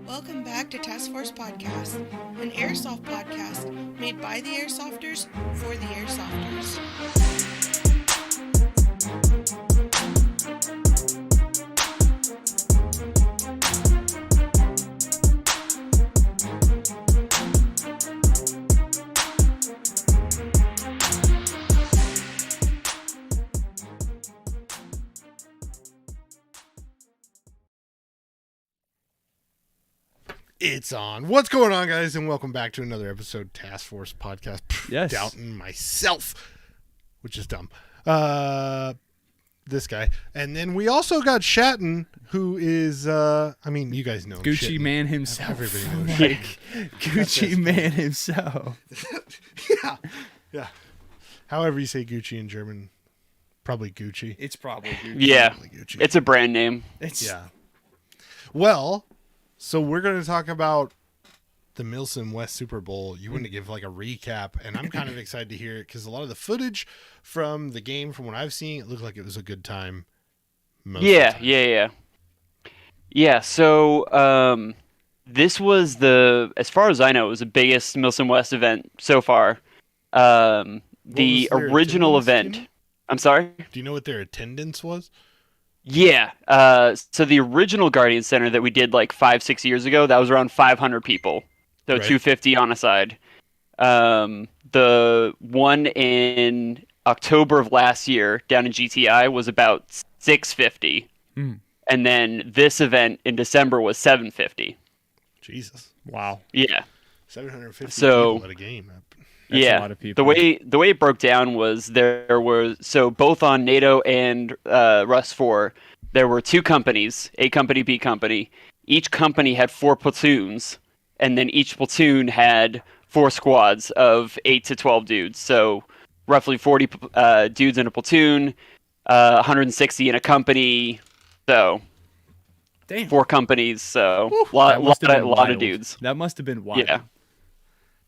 Welcome back to Task Force Podcast, an airsoft podcast made by the airsofters for the airsofters. It's on. What's going on, guys? And welcome back to another episode of Task Force Podcast. Yes. Doubting myself, which is dumb. This guy. And then we also got Schatten, who is, I mean, you guys know him. Gucci Shitten. Man himself. Everybody knows Gucci Man himself. Yeah. However you say Gucci in German, probably Gucci. It's probably Gucci. Yeah, Probably Gucci. it's a brand name. Yeah. Well, so we're going to talk about the Milsim West Super Bowl. You want to give like a recap, and I'm kind of excited to hear it because a lot of the footage from the game, from what I've seen, it looked like it was a good time. Yeah. So this was as far as I know, it was the biggest Milsim West event so far. The original event. Do you know? I'm sorry? Do you know what their attendance was? Yeah. So the original Guardian Center that we did like 5-6 years ago, that was around 500 people. So Right. 250 on a side. The one in October of last year down in GTI was about 650. And then this event in December was 750. Jesus. Wow. Yeah. 750 So- people at a game. That's yeah. a lot of people. The way it broke down was there was, so both on NATO and Rust 4, there were two companies, A company, B company. Each company had 4 platoons, and then each platoon had 4 squads of 8 to 12 dudes. So roughly 40 dudes in a platoon, 160 in a company. So Damn. 4 companies. So That must have been lot of wild. dudes. That must have been wild. Yeah.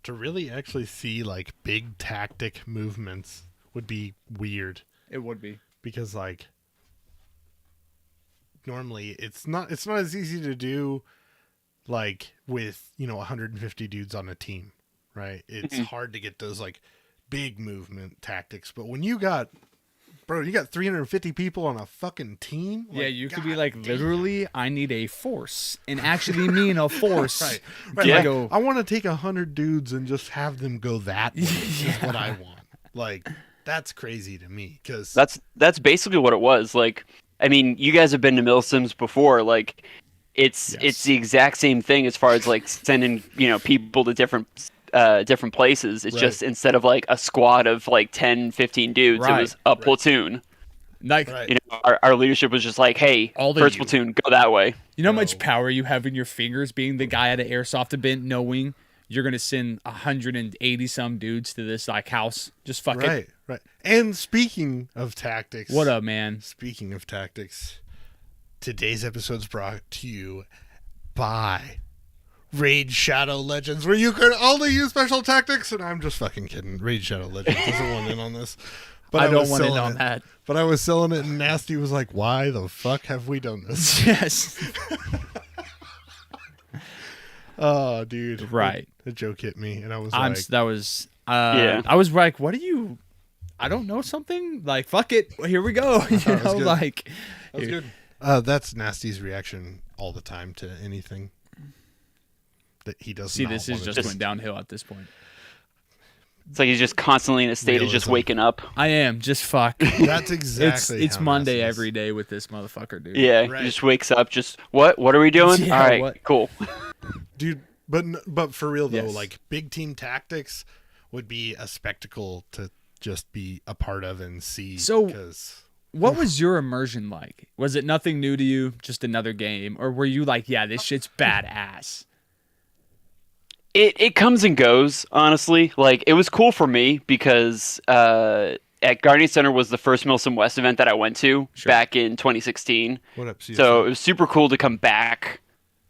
To really actually see like big tactic movements would be weird. It would be. Because like normally it's not as easy to do like with 150 dudes on a team, right? It's hard to get those like big movement tactics, but when you got 350 people on a fucking team, Yeah, you could be God like, damn. literally, I need a force. And actually mean a force. Right. Yeah. Like, Go, I want to take 100 dudes and just have them go that way. Is what I want. Like, that's crazy to me because That's basically what it was. Like, I mean, you guys have been to Milsims before. Like, it's the exact same thing as far as like sending people to different places. It's Right. just instead of like a squad of like 10, 15 dudes, Right. it was a platoon. like, Right. You know, our leadership was just like, hey, All of first you. platoon, go that way. you know how much No. power you have in your fingers being the guy at an airsoft event knowing you're going to send 180 some dudes to this like house. Just fuck it. Right. And speaking of tactics, What up, man? Speaking of tactics, today's episode's brought to you by Raid Shadow Legends, where you can only use special tactics. And I'm just fucking kidding. Raid Shadow Legends doesn't want in on this. But I don't was want in selling on it. that. But I was selling it, and Nasty was like, "Why the fuck have we done this?" Yes. Oh, dude. Right. The joke hit me, and I was Yeah. I was like, what do you? I don't know something. Like, fuck it. Here we go. You thought it was know, good. like. that was good. That's Nasty's reaction all the time to anything that he does. See, this is just going downhill at this point. It's like he's just constantly in a state of just Realism. waking up. I am just fuck. That's exactly. It's how Monday Nasty is. every day with this motherfucker, dude. Yeah, Right. he just wakes up. Just what? What are we doing? Yeah, All right, what? cool. Dude. But for real though, Yes. like big team tactics would be a spectacle to just be a part of and see. So- because What was your immersion like? Was it nothing new to you, just another game, or were you like, yeah, this shit's badass? It comes and goes, honestly. Like, it was cool for me because at Guardian Center was the first Milsom West event that I went to back in 2016. what up? CSI? So it was super cool to come back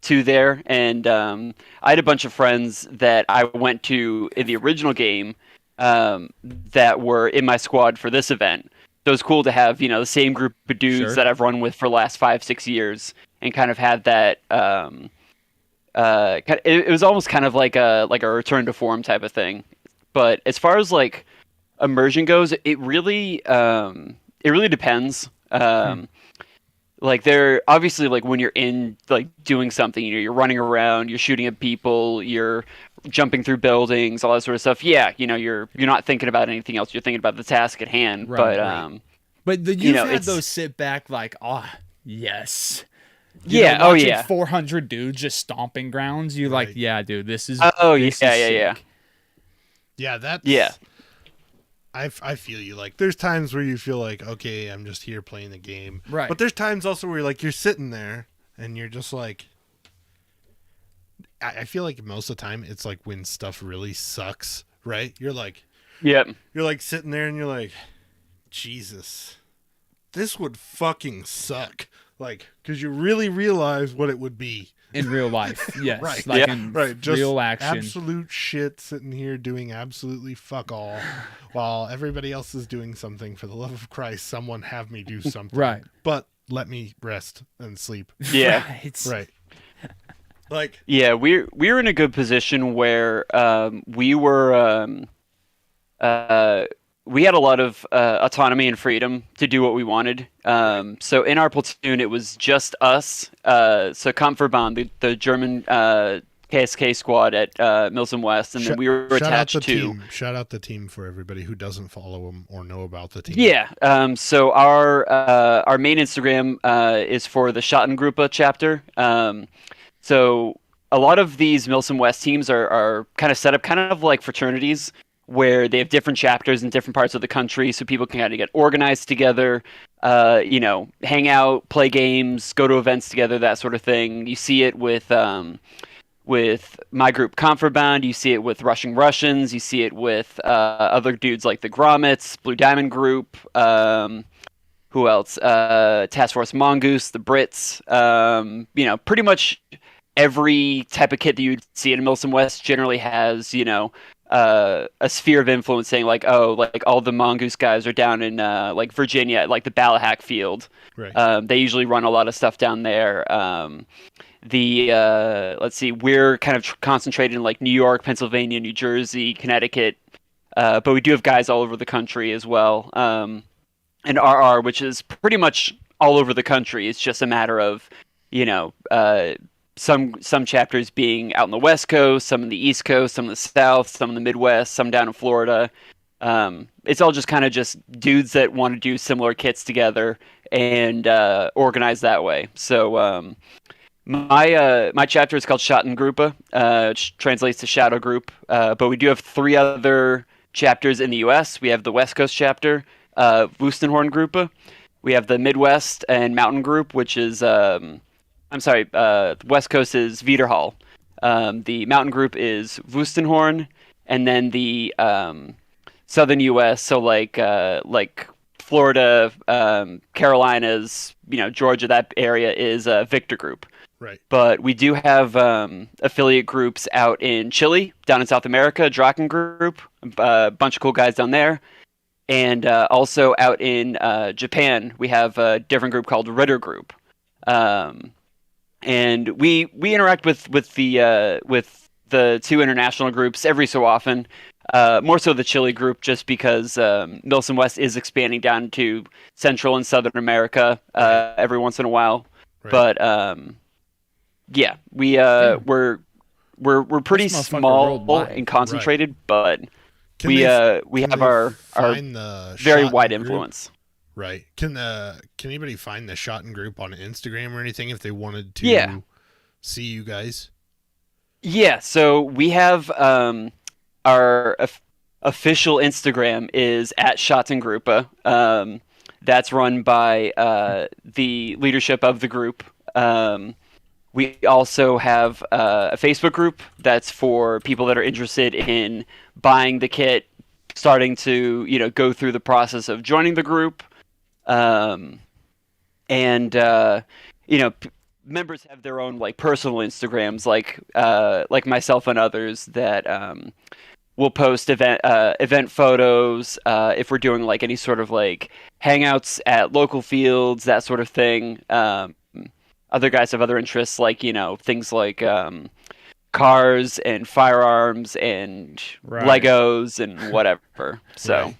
to there. And I had a bunch of friends that I went to in the original game that were in my squad for this event. So it was cool to have, the same group of dudes Sure. that I've run with for the last 5-6 years and kind of have that... it was almost kind of like a return to form type of thing. But as far as like immersion goes, it really depends. Like there obviously, like when you're in like doing something, you're running around, you're shooting at people, you're jumping through buildings, all that sort of stuff. Yeah, you're not thinking about anything else. You're thinking about the task at hand. Right, but right. But you've had it's- those sit back like, yes. Yeah, oh, watching yeah. 400 dudes just stomping grounds. You're like, Right. yeah, dude, this is. Oh, this yeah, is yeah, yeah. sick. Yeah, that's Yeah. I feel you. Like there's times where you feel like, okay, I'm just here playing the game. Right. But there's times also where like you're sitting there and you're just like I feel like most of the time it's like when stuff really sucks, right? You're like Yep. sitting there and you're like, Jesus, this would fucking suck. Like, because you really realize what it would be. In real life, yes. Right. Like Yeah. in Right, just real action. absolute shit sitting here doing absolutely fuck all while everybody else is doing something. For the love of Christ, someone have me do something. Right. But let me rest and sleep. Yeah. Right. Right. Like, Yeah, we're in a good position where we had a lot of autonomy and freedom to do what we wanted. So in our platoon, it was just us. So Kampfverband, the German KSK squad at Milsom West, and then we were shout out attached the to. team. Shout out the team for everybody who doesn't follow them or know about the team. Yeah. So our main Instagram is for the Schatten chapter. So a lot of these Milsom West teams are kind of set up kind of like fraternities where they have different chapters in different parts of the country, so people can kind of get organized together, hang out, play games, go to events together, that sort of thing. You see it with my group Kampfverband, you see it with Rushing Russians, you see it with other dudes like the Grommets, Blue Diamond Group, who else? Task Force Mongoose, the Brits, pretty much every type of kit that you'd see in Milsom West generally has, a sphere of influence saying like, oh, like all the Mongoose guys are down in like Virginia, at, like the Ballahack field. Right. They usually run a lot of stuff down there. Let's see, we're kind of concentrated in like New York, Pennsylvania, New Jersey, Connecticut, but we do have guys all over the country as well. And RR, which is pretty much all over the country. It's just a matter of, some chapters being out in the West Coast, some in the East Coast, some in the South, some in the Midwest, some down in Florida. It's all just kind of just dudes that want to do similar kits together and organize that way. So my chapter is called Schattengruppe, which translates to Shadow Group. But we do have 3 other chapters in the U.S. We have the West Coast chapter, Wustenhorngruppe. We have the Midwest and Mountain Group, which is the West Coast is Wiederhall. The Mountain Group is Wustenhorn, and then the Southern U.S., so like Florida, Carolinas, Georgia, that area is Victor Group. Right. But we do have affiliate groups out in Chile, down in South America, Draken Group, a bunch of cool guys down there. And also out in Japan, we have a different group called Ritter Group. and we interact with the two international groups every so often. More so the Chile group, just because Milsim West is expanding down to Central and Southern America every once in a while. Right. But yeah, we're pretty This motherfucker small worldwide. and concentrated, Right. but Can we they have our find the very Schatten wide group? influence. Right. Can anybody find the Schatten group on Instagram or anything if they wanted to Yeah. see you guys? Yeah, so we have our official Instagram is at Schattengruppe. That's run by the leadership of the group. We also have a Facebook group that's for people that are interested in buying the kit, starting to go through the process of joining the group, and members have their own like personal Instagrams, like myself and others that will post event photos if we're doing like any sort of like hangouts at local fields, that sort of thing. Other guys have other interests, like things like cars and firearms and Right. Legos and whatever. So. Right.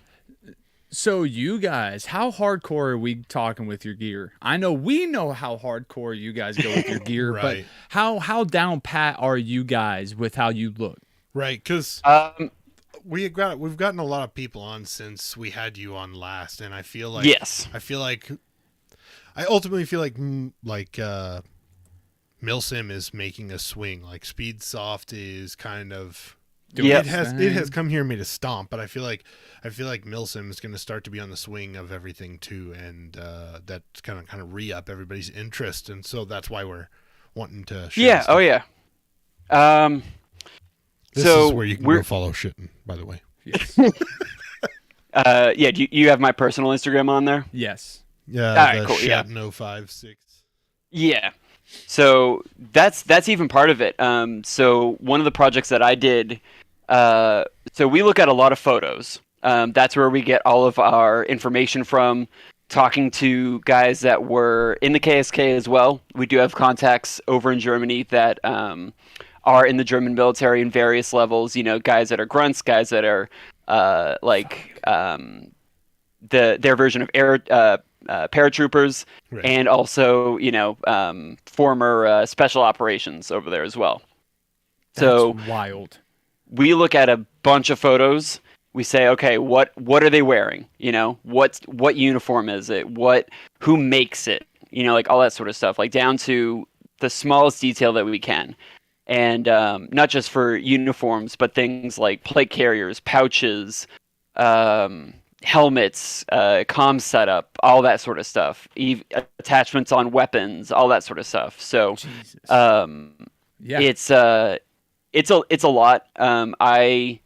So you guys, how hardcore are we talking with your gear? I know we know how hardcore you guys go with your gear, Right. but how down pat are you guys with how you look? Right, because Um, we've gotten a lot of people on since we had you on last, and I feel like yes. I ultimately feel like Milsim is making a swing. Like Speedsoft is kind of Yep. it has come here and made a stomp, but I feel like Milsim is going to start to be on the swing of everything too, and that's kind of re-up everybody's interest, and so that's why we're wanting to. Share Yeah. stuff. Oh yeah. This So is where you can we're go follow Schatten, by the way. Yes. yeah. Do you have my personal Instagram on there? Yes. Yeah, Alright, the cool, yeah. Schatten 056. Yeah. So that's even part of it. So one of the projects that I did, so we look at a lot of photos. That's where we get all of our information from. Talking to guys that were in the KSK as well. We do have contacts over in Germany that are in the German military in various levels. Guys that are grunts, guys that are their version of air paratroopers, Right. and also former special operations over there as well. So That's wild. we look at a bunch of photos. We say, okay, what are they wearing? What uniform is it? Who makes it? Like all that sort of stuff, like down to the smallest detail that we can. And not just for uniforms, but things like plate carriers, pouches, helmets, comm setup, all that sort of stuff. Attachments on weapons, all that sort of stuff. So, Jesus. yeah, it's a lot. I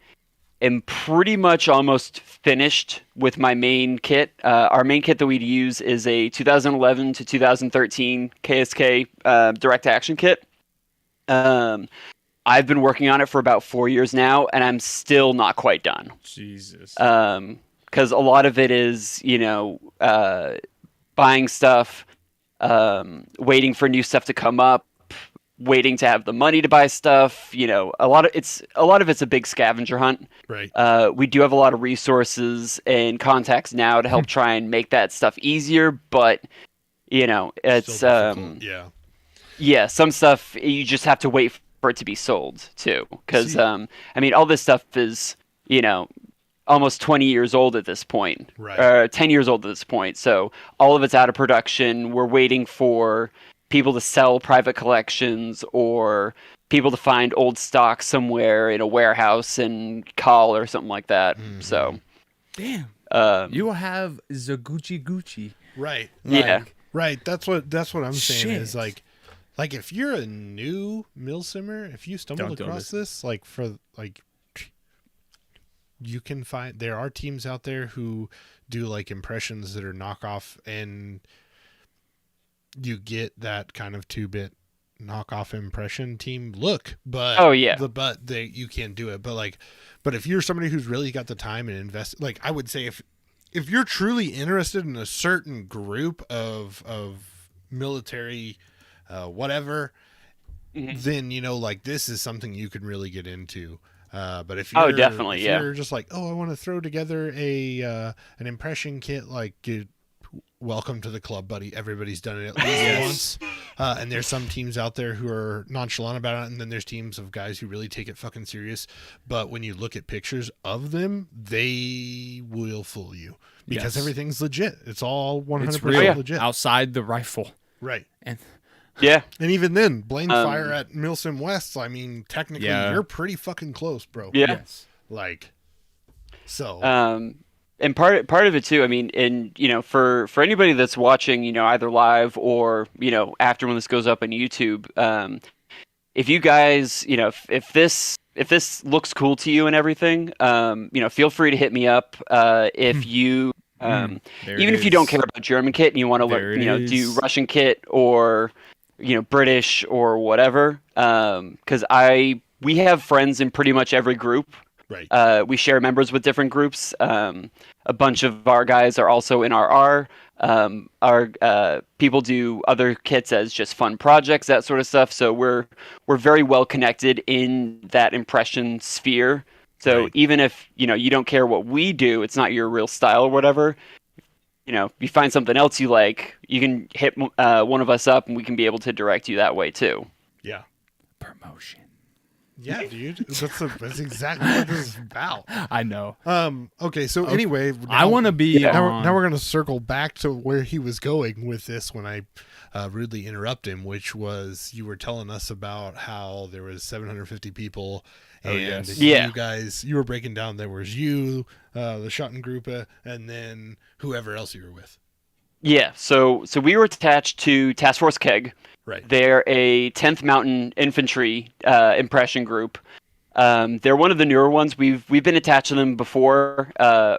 am pretty much almost finished with my main kit. Our main kit that we'd use is a 2011 to 2013 KSK direct action kit. I've been working on it for about 4 years now, and I'm still not quite done. Jesus. Because a lot of it is, buying stuff, waiting for new stuff to come up, waiting to have the money to buy stuff. A lot of it's a big scavenger hunt. Right. We do have a lot of resources and contacts now to help try and make that stuff easier, but it's Still difficult. Yeah. yeah, some stuff you just have to wait for it to be sold too, because all this stuff is almost 20 years old at this point, Right. 10 years old at this point. So all of it's out of production. We're waiting for people to sell private collections or people to find old stock somewhere in a warehouse and call or something like that. Mhm. So, Damn. You will have the Gucci. Right. yeah. Right. That's what I'm saying is Shit. like if you're a new milsimmer, if you stumbled Don't do across this, you can find there are teams out there who do like impressions that are knockoff, and you get that kind of 2-bit knockoff impression team look, but Oh, yeah. you can't do it. But if you're somebody who's really got the time and invest, like I would say if you're truly interested in a certain group of military whatever, Mhm. then like this is something you can really get into. But if Oh, you're, definitely, yeah. you're just like, oh, I want to throw together an impression kit, like welcome to the club, buddy. Everybody's done it at least once. And there's some teams out there who are nonchalant about it, and then there's teams of guys who really take it fucking serious. But when you look at pictures of them, they will fool you because everything's legit. It's all 100% It's real. legit. Outside the rifle. Right. And Yeah. And even then, blame fire at Milsim West. I mean, technically, you're pretty fucking close, bro. Yeah. yes. Like, so. And part of it too, I mean, and for anybody that's watching, either live or after when this goes up on YouTube, if you guys, if this looks cool to you and everything, feel free to hit me up. If you even if you don't care about German kit and you want to learn, do Russian kit or British or whatever, because we have friends in pretty much every group. Right. We share members with different groups. A bunch of our guys are also in our Our people do other kits as just fun projects, that sort of stuff. So we're very well connected in that impression sphere. So even if you don't care what we do, it's not your real style or whatever. If you find something else you like, you can hit one of us up, and we can be able to direct you that way too. Yeah. Promotion. Yeah, dude. That's exactly what this is about. I know. Okay, so anyway, I want to be. Now we're going to circle back to where he was going with this when I rudely interrupt him, which was you were telling us about how there was 750 people, and you were breaking down. There was you, the Schatten group, and then whoever else you were with. Yeah, so we were attached to Task Force Keg. Right. They're a 10th Mountain Infantry impression group. They're one of the newer ones. We've been attached to them before.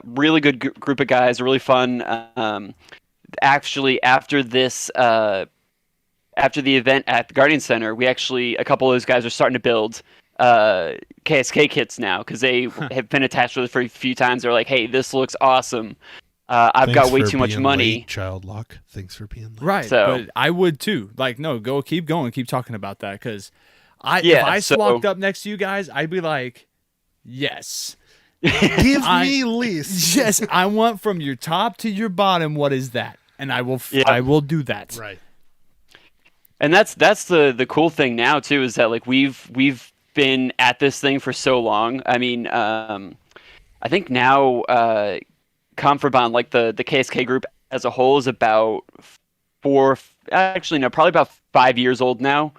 Really good group of guys, really fun. Actually, after this, after the event at the Guardian Center, a couple of those guys are starting to build KSK kits now because they have been attached with it for a few times. They're like, "Hey, this looks awesome. I've got way too much money." Late, child lock. Thanks for being late. Right. So, but I would too. Like, no, keep going, keep talking about that because if I walked up next to you guys, I'd be like, yes. Give me least. Yes, I want from your top to your bottom. What is that? And I will do that. Right. And that's the cool thing now too, is that like we've been at this thing for so long. I mean, I think now Confrabond, like the KSK group as a whole, is about probably about 5 years old now.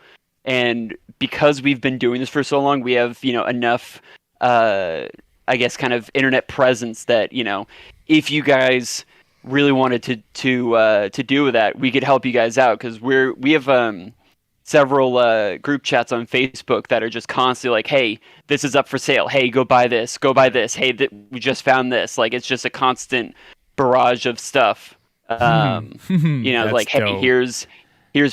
And because we've been doing this for so long, we have enough I guess kind of internet presence that if you guys really wanted to do that, we could help you guys out, because we have several group chats on Facebook that are just constantly like, hey, this is up for sale, hey, go buy this, hey, we just found this. Like, it's just a constant barrage of stuff. Like, hey, dope. here's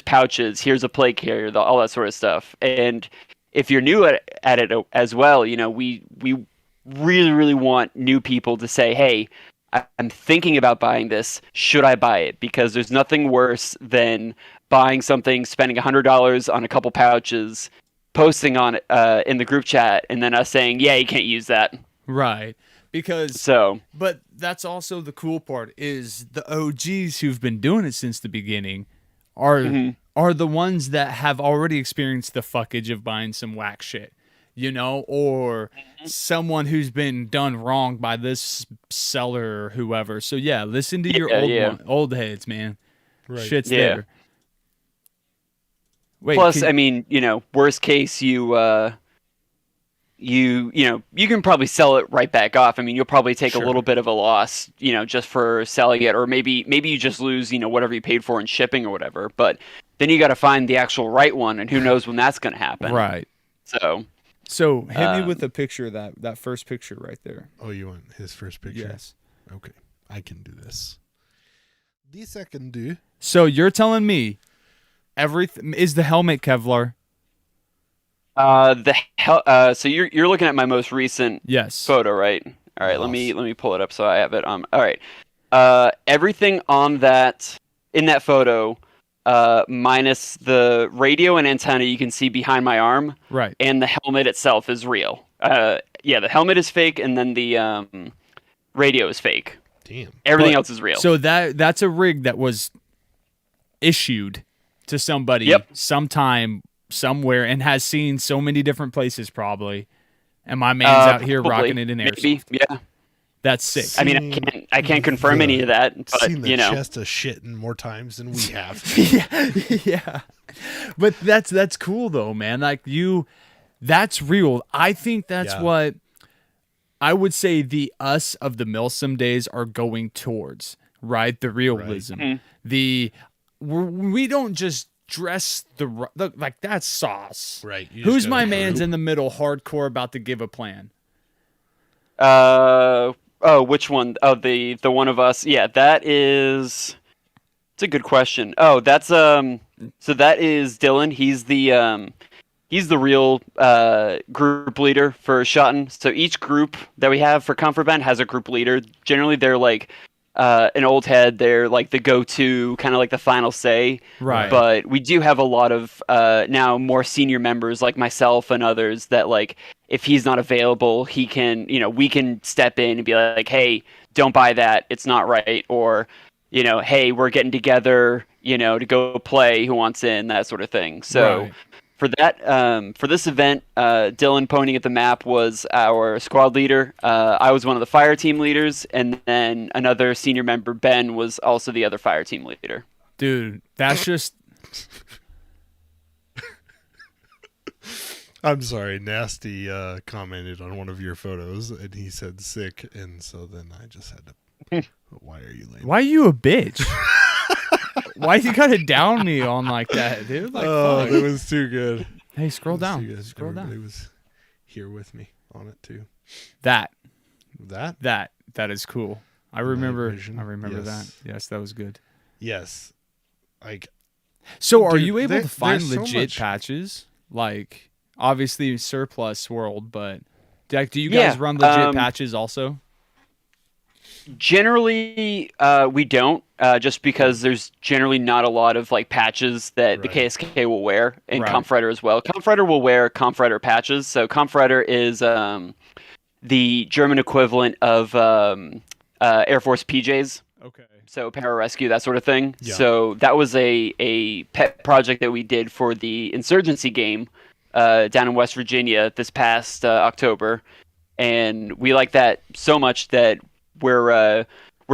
pouches, here's a plate carrier, all that sort of stuff. And if you're new at it as well, we really, really want new people to say, hey, I'm thinking about buying this. Should I buy it? Because there's nothing worse than buying something, spending $100 on a couple pouches, posting on it in the group chat, and then us saying, yeah, you can't use that. Right. But that's also the cool part, is the OGs who've been doing it since the beginning are the ones that have already experienced the fuckage of buying some whack shit. Or someone who's been done wrong by this seller or whoever. So yeah, listen to your old heads, man. Right. Shit's there. Wait, plus, I mean, worst case, you can probably sell it right back off. I mean, you'll probably take a little bit of a loss, just for selling it, or maybe you just lose, whatever you paid for in shipping or whatever. But then you got to find the actual right one, and who knows when that's going to happen. Right. So hit me with a picture, that first picture right there. Oh, you want his first picture? Yes. Okay, I can do this. This I can do. So you're telling me everything is the helmet Kevlar? So you're looking at my most recent photo, right? All right, let me pull it up so I have it. All right. Everything in that photo minus the radio and antenna you can see behind my arm. Right. And the helmet itself is real. Yeah, the helmet is fake, and then the radio is fake. Damn. Everything else is real. So that's a rig that was issued to somebody sometime, somewhere, and has seen so many different places probably. And my man's out here probably, rocking it in airsoft. Maybe, yeah. That's sick. I mean, I can't confirm any of that, but seen the you know, chest of shitting more times than we have. yeah. But that's cool though, man. Like that's real. I think that's what I would say the us of the Milsim days are going towards, right? The realism. Right. We don't just dress like that's sauce. Right. Who's my man's in the middle hardcore about to give a plan? Oh, which one? Oh, the one of us. Yeah, that is. It's a good question. Oh, that's So that is Dylan. He's the real group leader for Schatten. So each group that we have for Comfort Band has a group leader. Generally, they're like an old head. They're like the go-to, kind of like the final say. Right. But we do have a lot of now more senior members like myself and others that like. If he's not available, he can, we can step in and be like, hey, don't buy that. It's not right. Or, hey, we're getting together, to go play. Who wants in? That sort of thing. So for that, for this event, Dylan pointing at the map was our squad leader. I was one of the fire team leaders. And then another senior member, Ben, was also the other fire team leader. Dude, that's just... I'm sorry, Nasty commented on one of your photos, and he said sick, and so then I just had to... Why are you lame? Why are you a bitch? Why you gotta down me on like that, dude? Like, fuck. It was too good. Hey, scroll down. Scroll Everybody down. was here with me on it, too. That is cool. I remember that. Yes, that was good. Yes. So are you able to there's find so legit much- patches? Like... Obviously, surplus world, but do you guys run legit patches also? Generally, we don't, just because there's generally not a lot of like patches that the KSK will wear, and Kampfreiter as well. Kampfreiter will wear Kampfreiter patches. So Kampfreiter is the German equivalent of Air Force PJs. Okay. So pararescue, that sort of thing. Yeah. So that was a pet project that we did for the Insurgency game. Down in West Virginia this past October, and we like that so much that we're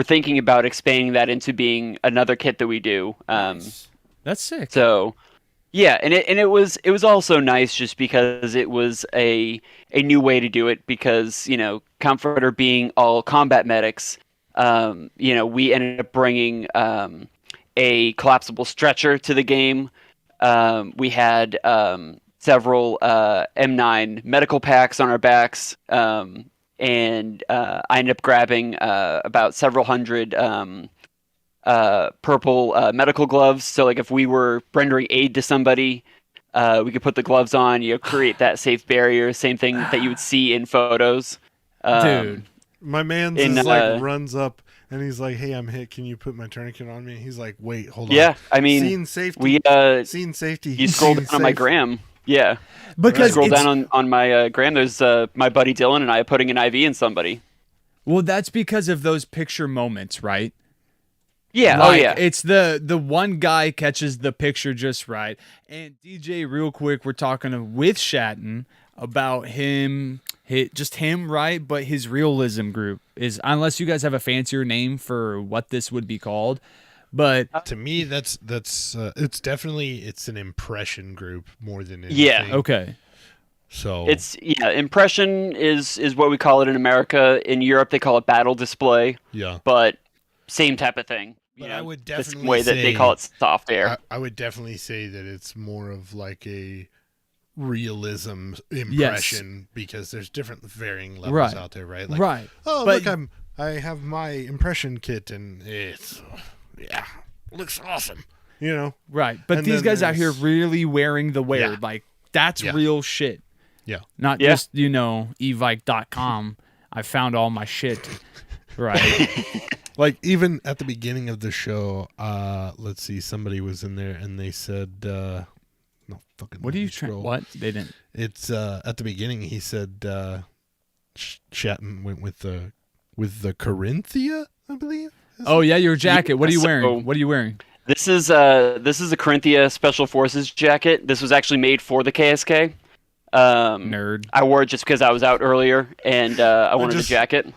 thinking about expanding that into being another kit that we do. Nice. That's sick. So, yeah, and it was also nice just because it was a new way to do it because Comforter being all combat medics, we ended up bringing a collapsible stretcher to the game. We had several M9 medical packs on our backs, and I ended up grabbing about several hundred purple medical gloves. So, like, if we were rendering aid to somebody, we could put the gloves on, create that safe barrier, same thing that you would see in photos. Dude. My man runs up, and he's like, hey, I'm hit. Can you put my tourniquet on me? He's like, wait, hold on. Yeah, I mean, scene safety. Scene safety. You scroll down on my gram. Yeah. Because scroll down on my gram. There's my buddy Dylan and I putting an IV in somebody. Well, that's because of those picture moments, right? Yeah. Like, yeah. It's the one guy catches the picture just right. And DJ, real quick, we're talking with Schatten about him, right? But his realism group is, unless you guys have a fancier name for what this would be called. But to me, that's it's an impression group more than anything. Yeah. Okay. So impression is what we call it in America. In Europe, they call it battle display. Yeah. But same type of thing. But I would the definitely way that they call it soft air. I would definitely say that it's more of like a realism impression because there's different varying levels out there, right? Like, oh, but, look, I have my impression kit and it's looks awesome, Right. But and these guys out here really wearing the wear, like that's real shit. Yeah. Not just, evike.com. I found all my shit. Right. Like even at the beginning of the show, let's see, somebody was in there and they said, "No, fucking." What are you trying? What they didn't? It's at the beginning. He said Schatten went with the Corinthia, I believe. Oh yeah, your jacket. What are you wearing? So, what are you wearing? This is a Corinthia Special Forces jacket. This was actually made for the KSK. Nerd. I wore it just because I was out earlier and I wanted a jacket.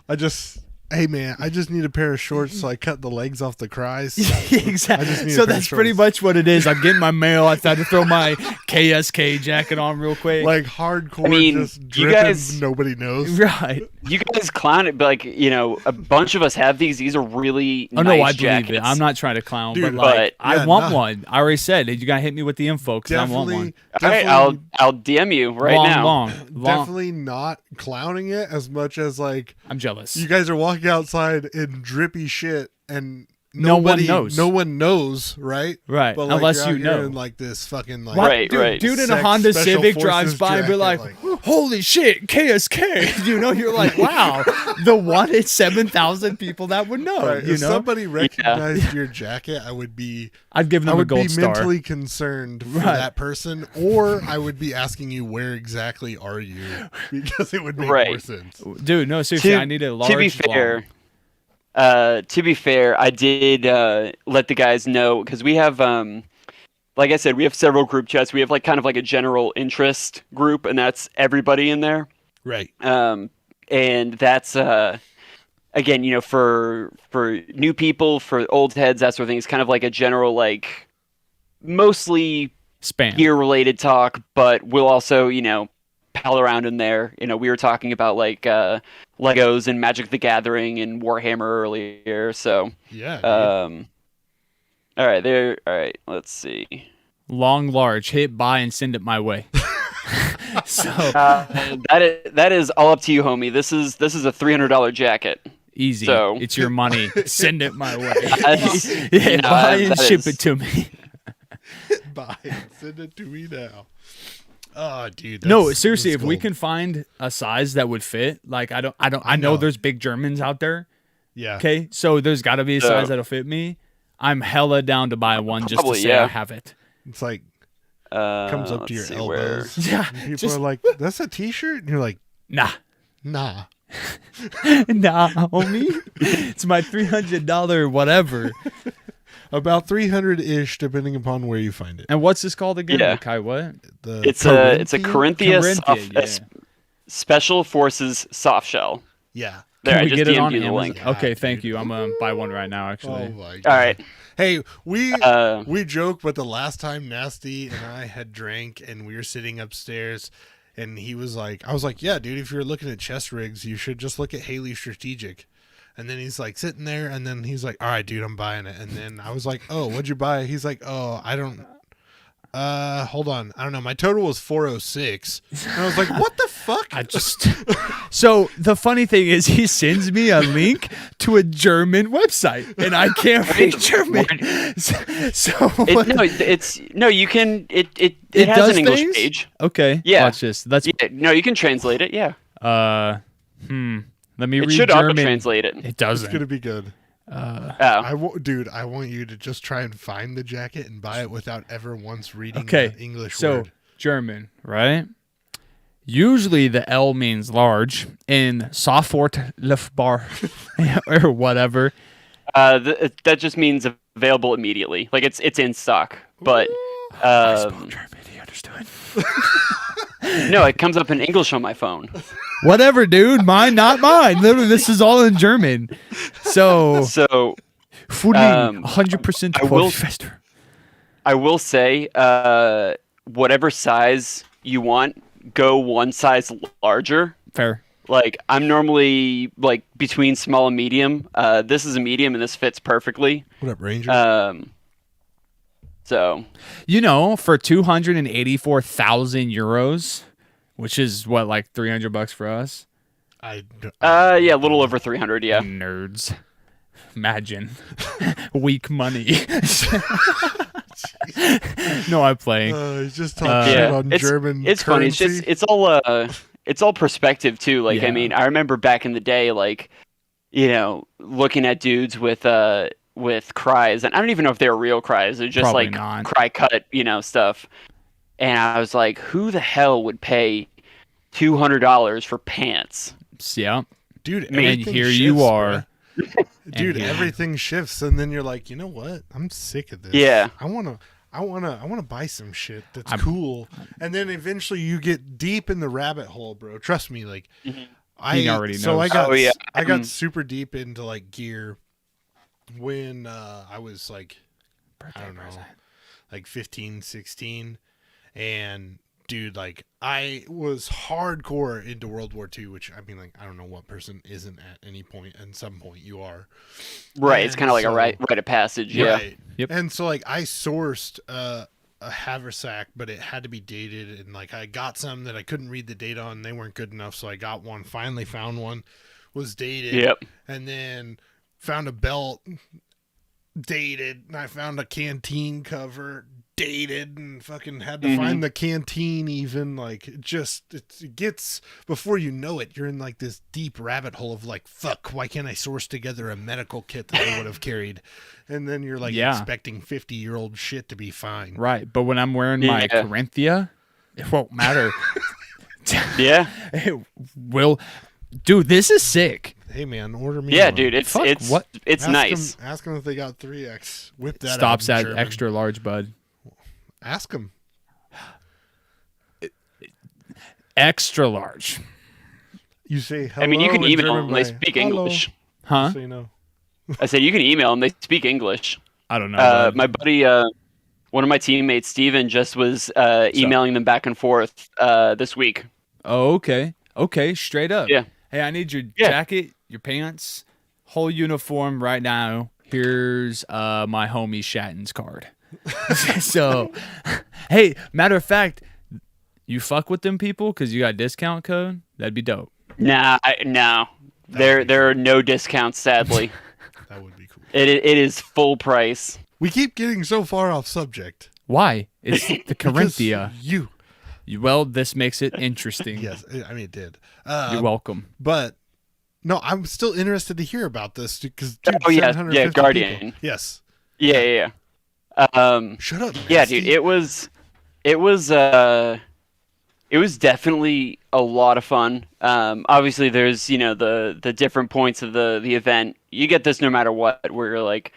Hey man, I just need a pair of shorts, so I cut the legs off the cries. Exactly. So that's pretty much what it is. I'm getting my mail. I had to throw my KSK jacket on real quick. Like hardcore, I mean, just dripping, nobody knows. Right. You guys clown it, but like, you know, a bunch of us have these. These are really nice jackets. Believe it. I'm not trying to clown, Dude, but like, I want nah. one. I already said it. You gotta hit me with the info because I want one. All right, I'll DM you right now. Long. Definitely not clowning it as much as like I'm jealous. you guys are walking outside in drippy shit and no one knows. No one knows, right? Right. But like, unless you're you out here know. in like this fucking like Right. Dude in a Sex Honda Special Civic Forces drives by and be jacket, like, holy shit, KSK. You know, you're like, wow, the one in 7,000 people that would know. Right. You If know, somebody recognized your jacket, I'd give them a gold star. I would be mentally concerned for that person, or I would be asking you where exactly are you, because it would make more sense. Dude, no, seriously, I need a large. To be fair, I did let the guys know because we have, like I said, we have several group chats. We have like kind of like a general interest group, and that's everybody in there. Right. And that's again, you know, for new people, for old heads, that sort of thing. It's kind of like a general, like mostly spam gear related talk, but we'll also, you know, pal around in there. You know, we were talking about like Legos and Magic the Gathering and Warhammer earlier, so yeah. All right, let's see. Long, large, hit buy and send it my way. So that is all up to you, homie. This is a $300 jacket. Easy. So it's your money. Send it my way. No, buy and ship it to me. Buy and send it to me now. Oh, dude. No, seriously, if cool. we can find a size that would fit, like I know there's big Germans out there. Yeah. Okay, so there's got to be a size that'll fit me. I'm hella down to buy one just to say I have it. It's like comes up to your elbows. Yeah. People are like, "That's a T-shirt," and you're like, Nah, nah, homie. It's my $300 whatever. About 300-ish, depending upon where you find it. And what's this called again? Yeah. Kai, what? It's a Corinthia Special Forces soft shell. Yeah. There, Can I we just get it DM'd on you the Amazon? link. Okay, thank you. I'm gonna buy one right now, actually. Oh my God. All right. Hey, we joke, but the last time Nasty and I had drank and we were sitting upstairs, and he was like, I was like, yeah, dude, if you're looking at chest rigs, you should just look at Haley Strategic. And then he's like sitting there, and then he's like, all right, dude, I'm buying it. And then I was like, oh, what'd you buy? He's like, oh, I don't. Hold on. I don't know. My total was 406. And I was like, what the fuck? So the funny thing is he sends me a link to a German website and I can't read German. You can, it has an English page. Okay. Yeah. Watch this. You can translate it. Yeah. Let me read German. It should auto-translate it. It doesn't. It's going to be good. Dude, I want you to just try and find the jacket and buy it without ever once reading the English word. German, right? Usually the L means large in sofort bar or whatever. That just means available immediately. Like it's in stock. But I spoke German. He understood. No, it comes up in English on my phone. Whatever, dude. Mine, not mine. Literally, this is all in German. So 100% I will say, whatever size you want, go one size larger. Fair. Like I'm normally like between small and medium. This is a medium, and this fits perfectly. What up, Ranger? So, for 284,000 euros, which is what, like $300 for us? a little over 300. Yeah. Nerds. Imagine. Weak money. No, I'm playing. He's just talking shit on German. It's currency. funny. It's all perspective too. Like, I mean, I remember back in the day, like, looking at dudes with cries, and I don't even know if they were real cries. They're just Probably like not. cry cut, stuff. And I was like, who the hell would pay $200 for pants? Yeah. Dude, and here you are. Dude, everything shifts, and then you're like, you know what? I'm sick of this. Yeah. I wanna buy some shit that's cool. And then eventually you get deep in the rabbit hole, bro. Trust me, like He already knows. So I got super deep into like gear when I was like like 15, 16. And dude, like I was hardcore into World War II, which I mean, like I don't know what person isn't at any point. At some point, you are. Right. And it's kind of like a rite of passage. Yeah. Right. Yep. And so like I sourced a haversack, but it had to be dated, and like I got some that I couldn't read the date on. They weren't good enough, so I got one. Finally found one, was dated. Yep. And then found a belt, dated, and I found a canteen cover, dated, and fucking had to find the canteen. Even like it gets, before you know it, you're in like this deep rabbit hole of like, fuck, why can't I source together a medical kit that I would have carried? And then you're like expecting 50-year-old shit to be fine. Right, but when I'm wearing my Corinthia, it won't matter. Yeah. It will. Dude, this is sick. Hey man, order me. Yeah, one. dude, it's Ask nice. Ask them if they got 3X. Whip that. Stops out at in German. extra large, bud. Ask them. Extra large. You say hello. I mean, you can in email German them. They by speak hello. English. Huh? Say no. I said you can email them. They speak English. I don't know. My buddy, one of my teammates, Steven, just was emailing them back and forth this week. Oh, okay. Okay, straight up. Yeah. Hey, I need your jacket, your pants, whole uniform right now. Here's my homie Schatten's card. So, hey, matter of fact, you fuck with them people because you got a discount code? That'd be dope. Nah, no. There are no discounts, sadly. That would be cool. It is full price. We keep getting so far off subject. Why? It's the Corinthia. You. Well, this makes it interesting. Yes, I mean it did. You're welcome. But no, I'm still interested to hear about this because Guardian. People. Yes. Yeah. Shut up. Yeah, Nasty. dude, it was definitely a lot of fun. Obviously, there's the different points of the event. You get this no matter what. Where you're like,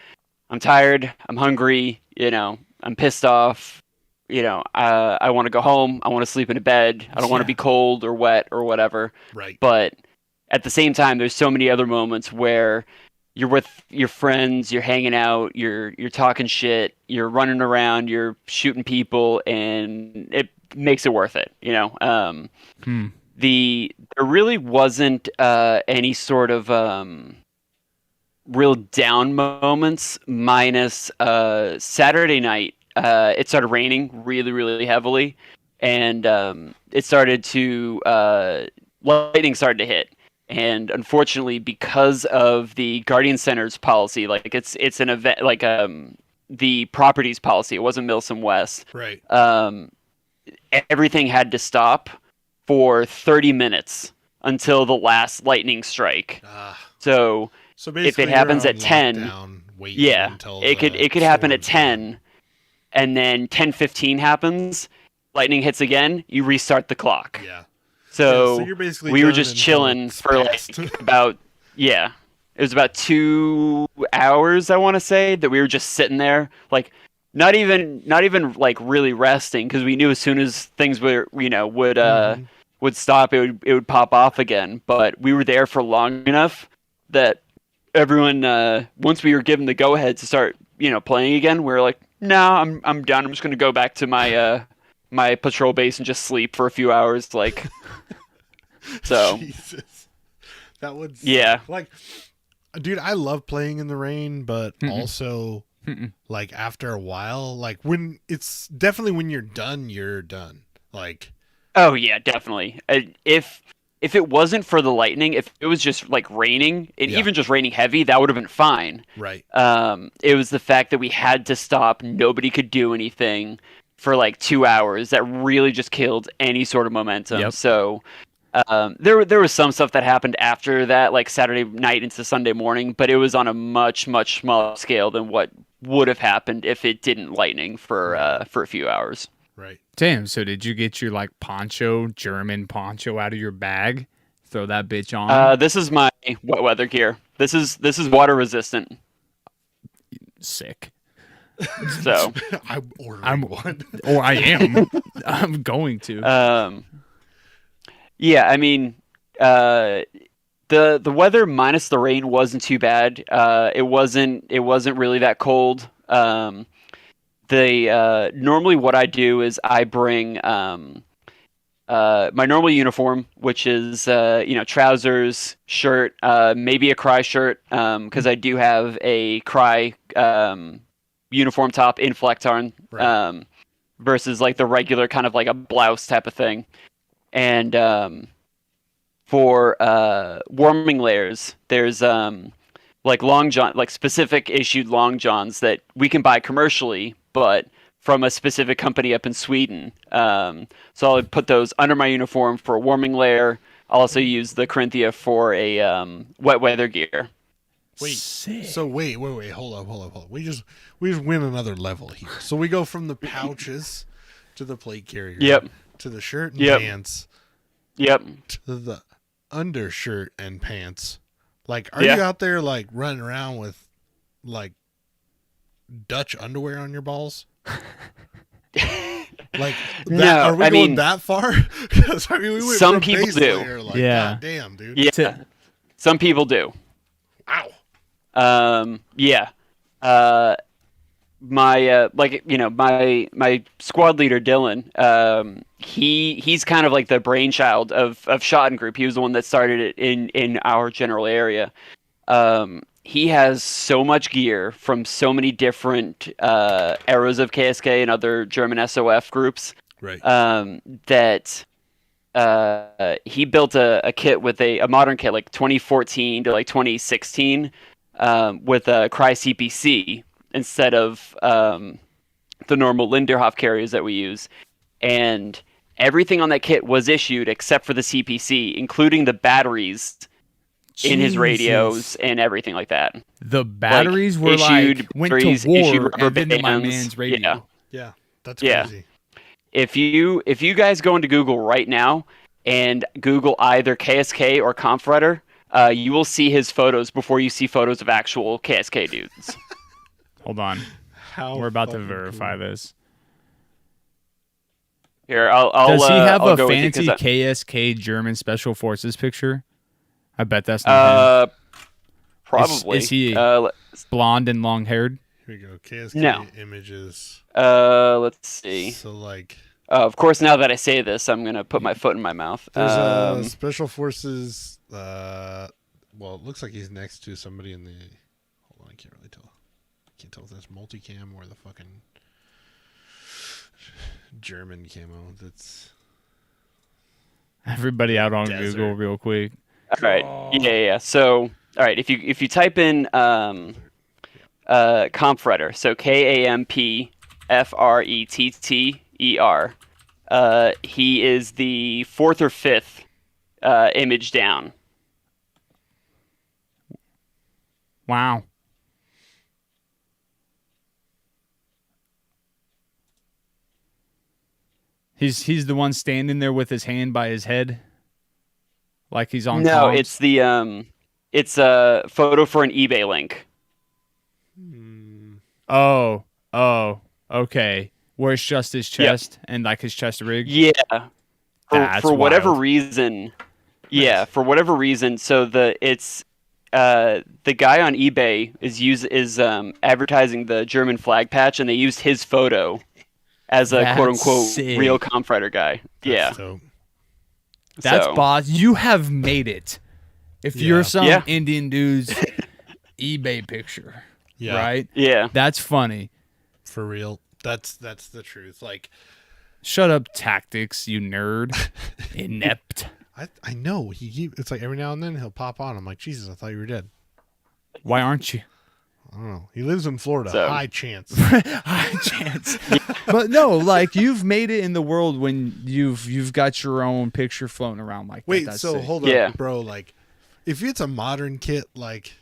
I'm tired, I'm hungry, I'm pissed off. I want to go home. I want to sleep in a bed. I don't want to be cold or wet or whatever. Right. But at the same time, there's so many other moments where you're with your friends, you're hanging out, you're talking shit, you're running around, you're shooting people, and it makes it worth it. There really wasn't any sort of real down moments, minus Saturday night. It started raining really, really heavily, and it started to lightning started to hit. And unfortunately, because of the Guardian Center's policy, like it's an event, like the properties policy, it wasn't Milsom West. Right. Everything had to stop for 30 minutes until the last lightning strike. So if it happens at 10, it could happen at 10, and then 10:15 happens, lightning hits again, you restart the clock. Yeah. So you're basically we were just chilling for it was about 2 hours, I want to say, that we were just sitting there, like not even like really resting, because we knew as soon as things would stop, it would pop off again. But we were there for long enough that everyone, once we were given the go ahead to start playing again, we were like, no, I'm done. I'm just gonna go back to my my patrol base and just sleep for a few hours, like. So Jesus. That would like, dude, I love playing in the rain, but also like after a while, like when you're done, like. Oh yeah, definitely. If it wasn't for the lightning, if it was just like raining, and even just raining heavy, that would have been fine. Right. It was the fact that we had to stop, nobody could do anything for like 2 hours, that really just killed any sort of momentum. Yep. So There was some stuff that happened after that, like Saturday night into Sunday morning, but it was on a much smaller scale than what would have happened if it didn't lightning for a few hours. Right. Damn. So did you get your like German poncho out of your bag? Throw that bitch on. This is my wet weather gear. This is water resistant. Sick. So I'm ordering one. Or I am. I'm going to. Yeah, I mean, the weather minus the rain wasn't too bad. It wasn't really that cold. Normally what I do is I bring my normal uniform, which is trousers, shirt, maybe a Cry shirt, because I do have a Cry uniform top in Flectarn, Right. versus like the regular kind of like a blouse type of thing. And for warming layers, there's like long john, like specific issued long johns that we can buy commercially, but from a specific company up in Sweden. So I'll put those under my uniform for a warming layer. I'll also use the Corinthia for a wet weather gear. Wait. Sick. So wait. Hold up. We just win another level here. So we go from the pouches to the plate carrier. Yep. To the shirt and Yep. pants. Yep. To the undershirt and pants. Like, are you out there like running around with like Dutch underwear on your balls? Like, No, are we I going mean, that far? Because I mean, we went some from people base do. layer, like, Yeah. God damn, dude. Yeah. Some people do. Wow. Yeah. My my squad leader Dylan, he's kind of like the brainchild of Schatten Group. He was the one that started it in our general area. He has so much gear from so many different eras of KSK and other German SOF groups. Right. That he built a kit with a modern kit, like 2014 to like 2016, with a Cry CPC instead of the normal Linderhof carriers that we use. And everything on that kit was issued except for the CPC, including the batteries in his radios and everything like that. The batteries like, were issued like went batteries, to war issued and rubber been to my bands. man's radio. Yeah. That's Yeah. crazy. If you guys go into Google right now and Google either KSK or Kampfreiter, you will see his photos before you see photos of actual KSK dudes. Hold on. How We're about to fucking verify cool. this. Here, I'll Does he have I'll a go with you, fancy 'cause KSK German Special Forces picture? I bet that's not him. probably. Is he let's blonde and long haired? Here we go. KSK No. images. let's see. So like, Of course, now that I say this, I'm gonna put my foot in my mouth. there's Special Forces. Well, it looks like he's next to somebody in the. Hold on, I can't really tell. I can't tell if that's multicam or the fucking German camo. That's Everybody out on Desert. Google real quick. all right. Yeah. So, all right. If you type in Kampfreiter, so KAMPFRETTER, he is the fourth or fifth image down. Wow. He's the one standing there with his hand by his head, like he's on. No, comms. it's the it's a photo for an eBay link. Oh, okay. Where it's just his chest and like his chest rig. Yeah. That's For whatever wild. reason. Yeah, for whatever reason. So the guy on eBay is advertising the German flag patch, and they used his photo as a That's quote unquote sick. real Kampfreiter guy. That's dope. That's So- boss. You have made it. If you're some Yeah. Indian dude's eBay picture, Yeah. right? Yeah. That's funny. For real. That's the truth. Like, Shut up, tactics, you nerd. Inept. I know it's like every now and then he'll pop on. I'm like, Jesus, I thought you were dead. Why aren't you? I don't know. He lives in Florida. So. High chance. High chance. But no, like you've made it in the world when you've got your own picture floating around like that. Wait, That's so sick. hold up, bro. Like, if it's a modern kit, like,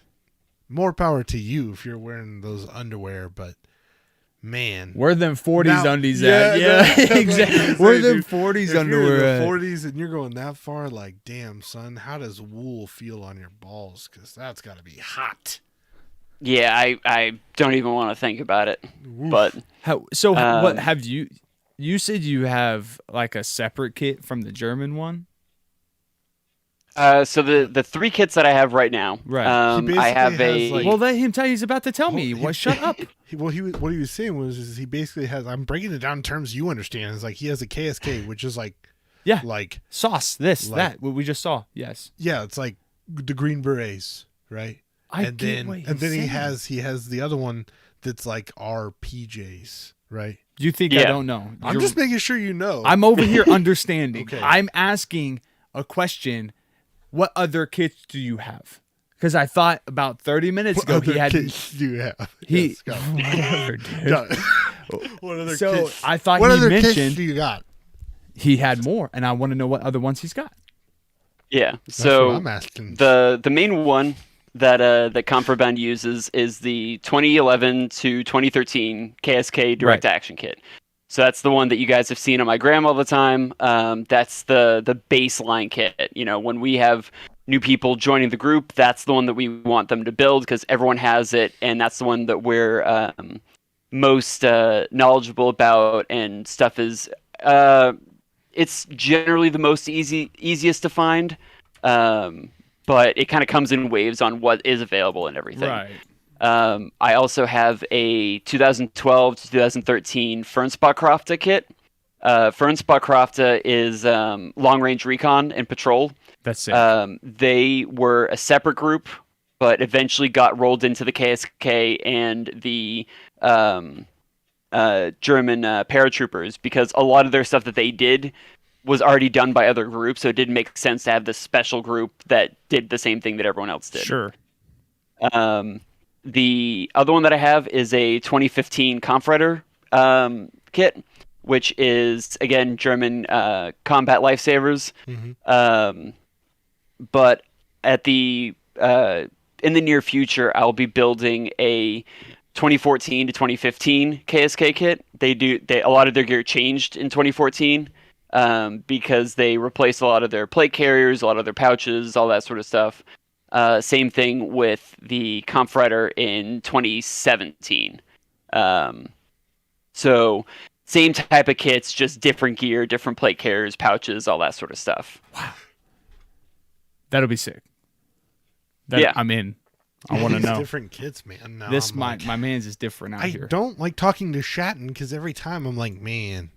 more power to you if you're wearing those underwear. But man, where them 40s now, undies at? Yeah, exactly. Where them 40s if underwear you're in at? the 40s and you're going that far, like, damn, son, how does wool feel on your balls? Because that's got to be hot. Yeah, I don't even want to think about it. Oof. But what have you? You said you have like a separate kit from the German one. So the 3 kits that I have right now, Right. I have a. Well, let him tell you. He's about to tell me. Shut up. What he was saying was he basically has. I'm breaking it down in terms you understand. It's like he has a KSK, which is like like sauce. That what we just saw. Yes. Yeah, it's like the Green Berets, right? And then he has the other one that's like our PJs, right? You think I don't know? I'm just making sure you know. I'm over here understanding. Okay. I'm asking a question. What other kits do you have? Because I thought about 30 minutes ago he had. Kits do you have? He whatever, dude. What other kits? I thought what he other mentioned kits do you got? He had more, and I want to know what other ones he's got. Yeah. That's So what I'm asking. the main one that Contraband uses is the 2011 to 2013 KSK Direct Action Kit. So that's the one that you guys have seen on my gram all the time. That's the baseline kit. You know, when we have new people joining the group, that's the one that we want them to build because everyone has it, and that's the one that we're most knowledgeable about. And stuff is it's generally the most easiest to find, but it kind of comes in waves on what is available and everything. Right. I also have a 2012 to 2013 Fernspotkrafta kit. Fernspotkrafta is long-range recon and patrol. That's it. They were a separate group, but eventually got rolled into the KSK and the German paratroopers because a lot of their stuff that they did was already done by other groups, so it didn't make sense to have this special group that did the same thing that everyone else did. Sure. The other one that I have is a 2015 Kampfreiter kit, which is, again, German combat lifesavers. Mm-hmm. But at the in the near future, I'll be building a 2014 to 2015 KSK kit. A lot of their gear changed in 2014 because they replaced a lot of their plate carriers, a lot of their pouches, all that sort of stuff. Same thing with the Kampfreiter in 2017. So same type of kits, just different gear, different plate carriers, pouches, all that sort of stuff. Wow. That'll be sick. Yeah. I'm in. I want to know. Different kits, man. No, This my man's is different out here. I don't like talking to Schatten because every time I'm like, man,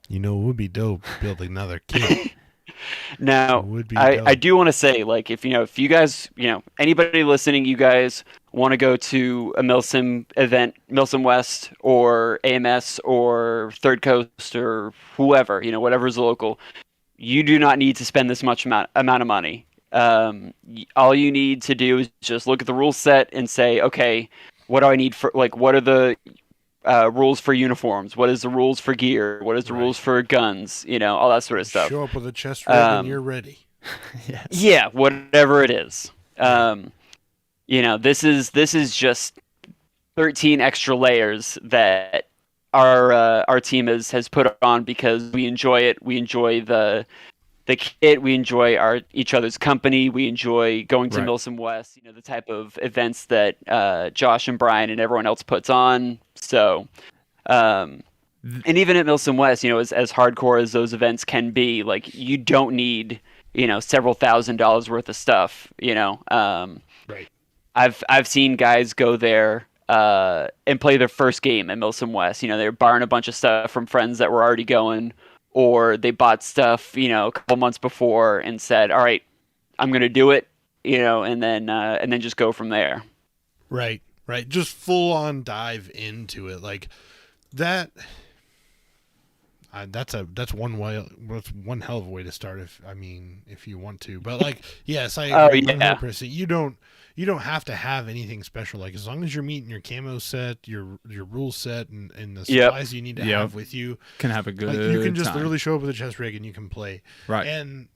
it would be dope building another kit. Now, I do want to say, like, if you guys, anybody listening, you guys want to go to a Milsim event, Milsim West or AMS or Third Coast or whoever, whatever's local, you do not need to spend this much amount of money. All you need to do is just look at the rule set and say, okay, what do I need for, like, what are the rules for uniforms? What is the rules for gear? What is the rules for guns? All that sort of stuff. Show up with a chest rig and you're ready. Yes. Yeah, whatever it is. This is just 13 extra layers that our team has put on because we enjoy it. We enjoy the kit. We enjoy each other's company. We enjoy going to Milsim West. The type of events that Josh and Brian and everyone else puts on. So, and even at Milsim West, as hardcore as those events can be, like, you don't need several $1,000s worth of stuff. Right. I've seen guys go there and play their first game at Milsim West. They're borrowing a bunch of stuff from friends that were already going, or they bought stuff, a couple months before and said, all right, I'm going to do it, and then just go from there. Right. Just full on dive into it. Like that. That's one way. That's one hell of a way to start. If you want to, but like, yes, I agree 100%. You don't have to have anything special. Like as long as you're meeting your camo set, your rule set, and the supplies you need to have with you, can have a good. Like you can just time. literally show up with a chest rig and you can play. Right. And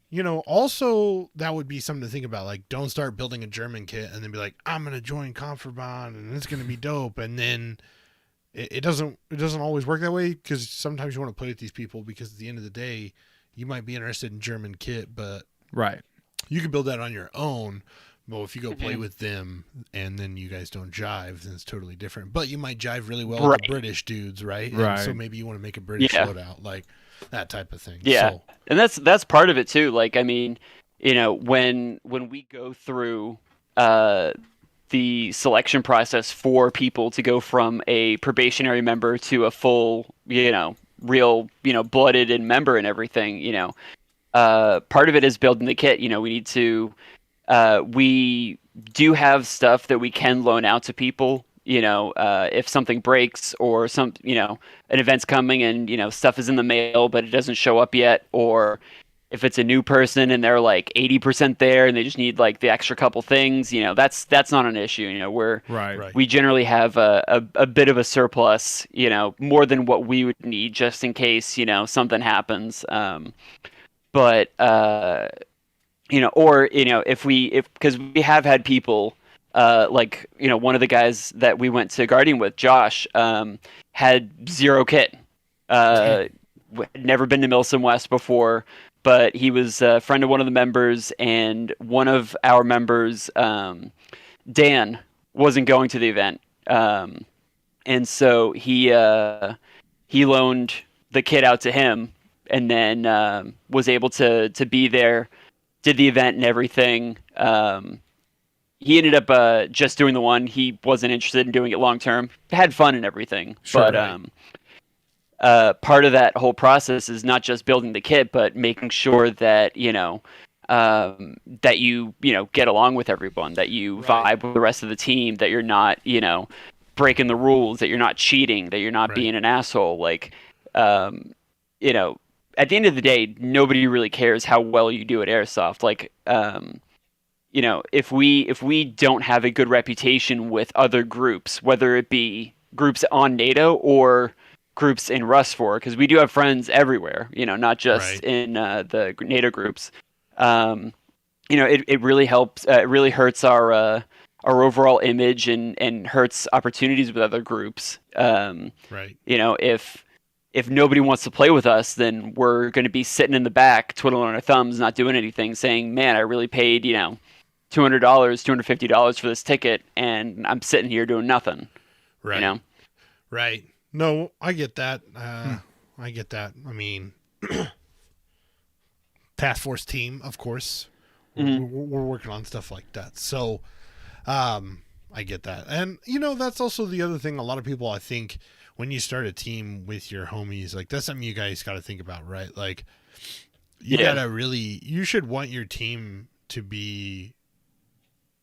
also that would be something to think about. Like, don't start building a German kit and then be like, I'm gonna join Conferbond and it's gonna be dope, and then. It doesn't always work that way, because sometimes you want to play with these people because at the end of the day, you might be interested in German kit, but right, you can build that on your own. But if you go play with them and then you guys don't jive, then it's totally different. But you might jive really well with the British dudes, right? Right. And so maybe you want to make a British loadout, like that type of thing. Yeah, so. And that's part of it too. Like, I mean, when we go through the selection process for people to go from a probationary member to a full, real, blooded and member and everything, part of it is building the kit. We need to, we do have stuff that we can loan out to people, if something breaks or an event's coming and, stuff is in the mail, but it doesn't show up yet, or if it's a new person and they're like 80% there and they just need like the extra couple things, that's not an issue. We generally have a bit of a surplus, more than what we would need just in case, something happens. Because we have had people, like, one of the guys that we went to Guardian with, Josh, had zero kit, never been to Milsom West before. But he was a friend of one of the members, and one of our members, Dan, wasn't going to the event. And so he loaned the kit out to him, and then was able to be there, did the event and everything. He ended up just doing the one. He wasn't interested in doing it long term. Had fun and everything. Sure, but part of that whole process is not just building the kit, but making sure that that you get along with everyone, that you vibe with the rest of the team, that you're not breaking the rules, that you're not cheating, that you're not being an asshole. Like, at the end of the day, nobody really cares how well you do at airsoft. Like, if we don't have a good reputation with other groups, whether it be groups on NATO or groups in Rust 4, because we do have friends everywhere, not just in the NATO groups. It really helps. It really hurts our overall image and hurts opportunities with other groups. If nobody wants to play with us, then we're going to be sitting in the back, twiddling our thumbs, not doing anything, saying, "Man, I really paid $200, $250 for this ticket, and I'm sitting here doing nothing." Right. Right. No, I get that. I get that. I mean, task force team, of course. We're working on stuff like that. So, I get that. And, that's also the other thing. A lot of people, I think, when you start a team with your homies, like, that's something you guys got to think about, right? Like, you should want your team to be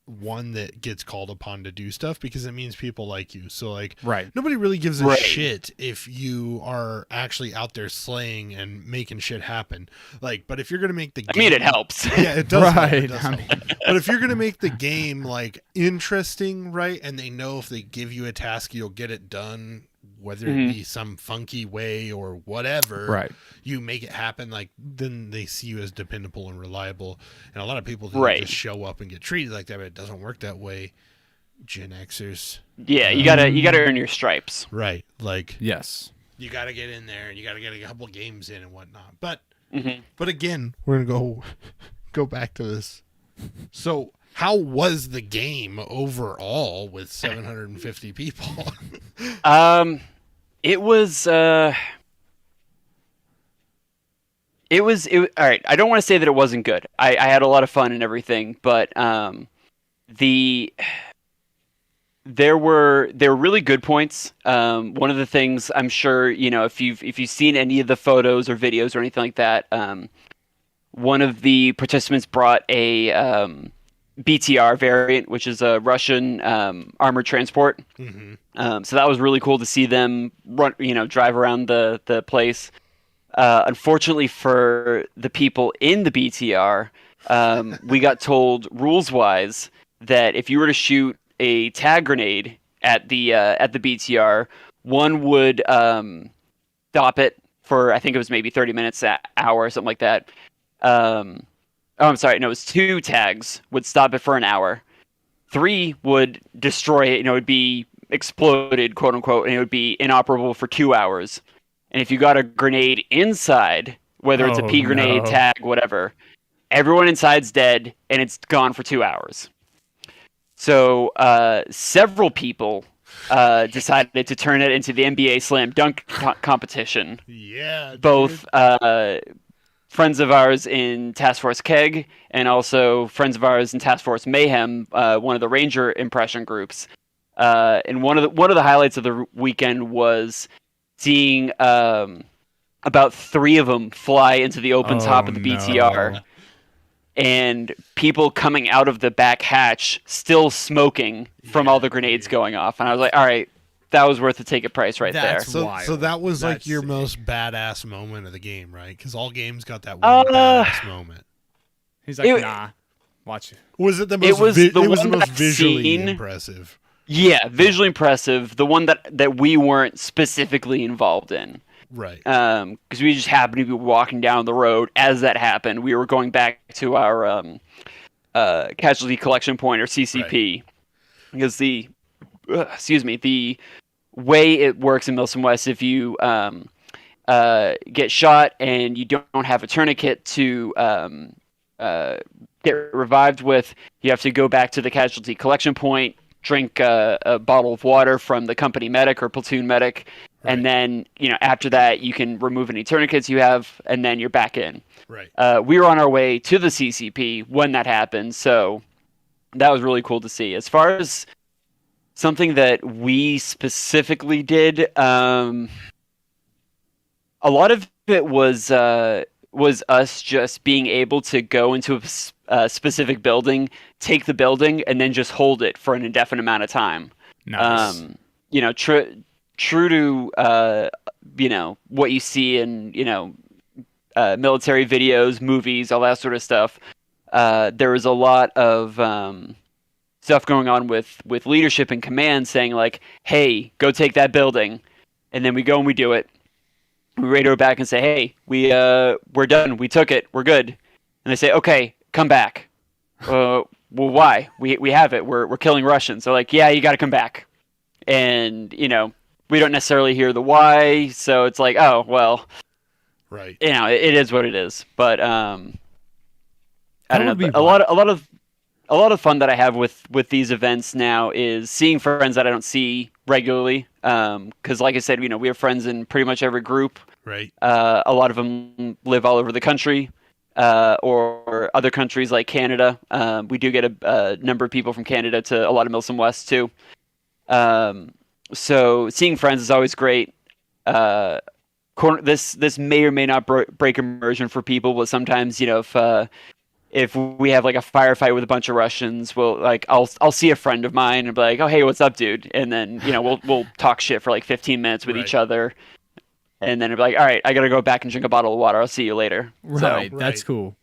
one that gets called upon to do stuff, because it means people like you. So like, nobody really gives a shit if you are actually out there slaying and making shit happen. Like, but if you're gonna make the game, it helps. Yeah, it does. It does help. But if you're gonna make the game like interesting, right, and they know if they give you a task, you'll get it done, whether it be some funky way or whatever, you make it happen, like, then they see you as dependable and reliable. And a lot of people just show up and get treated like that, but it doesn't work that way. Gen Xers. Yeah, you gotta earn your stripes. Right. Like, yes. You gotta get in there and you gotta get a couple games in and whatnot. But but again, we're gonna go back to this. So how was the game overall with 750 people? It was all right. I don't want to say that it wasn't good. I had a lot of fun and everything, but there were really good points. One of the things, I'm sure, if you've seen any of the photos or videos or anything like that, one of the participants brought a BTR variant, which is a Russian armored transport. So that was really cool to see them run, drive around the place. Unfortunately for the people in the BTR, we got told rules-wise that if you were to shoot a tag grenade at the BTR, one would stop it for, I think it was maybe 30 minutes, an hour, something like that. I'm sorry, no, it was 2 tags would stop it for an hour. 3 would destroy it, it would be exploded, quote unquote, and it would be inoperable for 2 hours. And if you got a grenade inside, whether it's a pea grenade, tag, whatever, everyone inside's dead, and it's gone for 2 hours. So several people decided to turn it into the NBA Slam Dunk competition. Yeah. Both friends of ours in Task Force Keg and also friends of ours in Task Force Mayhem, one of the Ranger impression groups. And one of the highlights of the weekend was seeing about 3 of them fly into the open top of the BTR. And people coming out of the back hatch still smoking from all the grenades going off. And I was like, all right, that was worth the ticket price right there. So that was like your most badass moment of the game, right? Because all games got that one badass moment. He's like, nah, watch it. Was it the most? It was the most visually impressive. Yeah, visually impressive. The one that we weren't specifically involved in. Right. Because we just happened to be walking down the road as that happened. We were going back to our casualty collection point, or CCP, right. Because the way it works in Milsom West, if you get shot and you don't have a tourniquet to get revived with, you have to go back to the casualty collection point, drink a bottle of water from the company medic or platoon medic. Right. And then, after that, you can remove any tourniquets you have, and then you're back in. Right. We were on our way to the CCP when that happened, so that was really cool to see. As far as something that we specifically did, a lot of it was us just being able to go into a specific building, take the building, and then just hold it for an indefinite amount of time. Nice. True to what you see in military videos, movies, all that sort of stuff. There was a lot of stuff going on with leadership and command saying like, "Hey, go take that building," and then we go and we do it. We radio back and say, "Hey, we're done. We took it. We're good." And they say, "Okay, come back." Well, why? We have it. We're killing Russians. So like, yeah, you got to come back. And we don't necessarily hear the why, so it's like, oh well, right. It is what it is. But I don't know. A lot of fun that I have with these events now is seeing friends that I don't see regularly. Because like I said, we have friends in pretty much every group. Right. A lot of them live all over the country, or other countries like Canada. We do get a number of people from Canada to a lot of Milsom West too. So seeing friends is always great. This may or may not break immersion for people, but sometimes if we have like a firefight with a bunch of Russians, I'll see a friend of mine and be like, "Oh hey, what's up, dude?" And then we'll talk shit for like 15 minutes with each other, and then it'll be like, "All right, I gotta go back and drink a bottle of water. I'll see you later." Right, that's cool.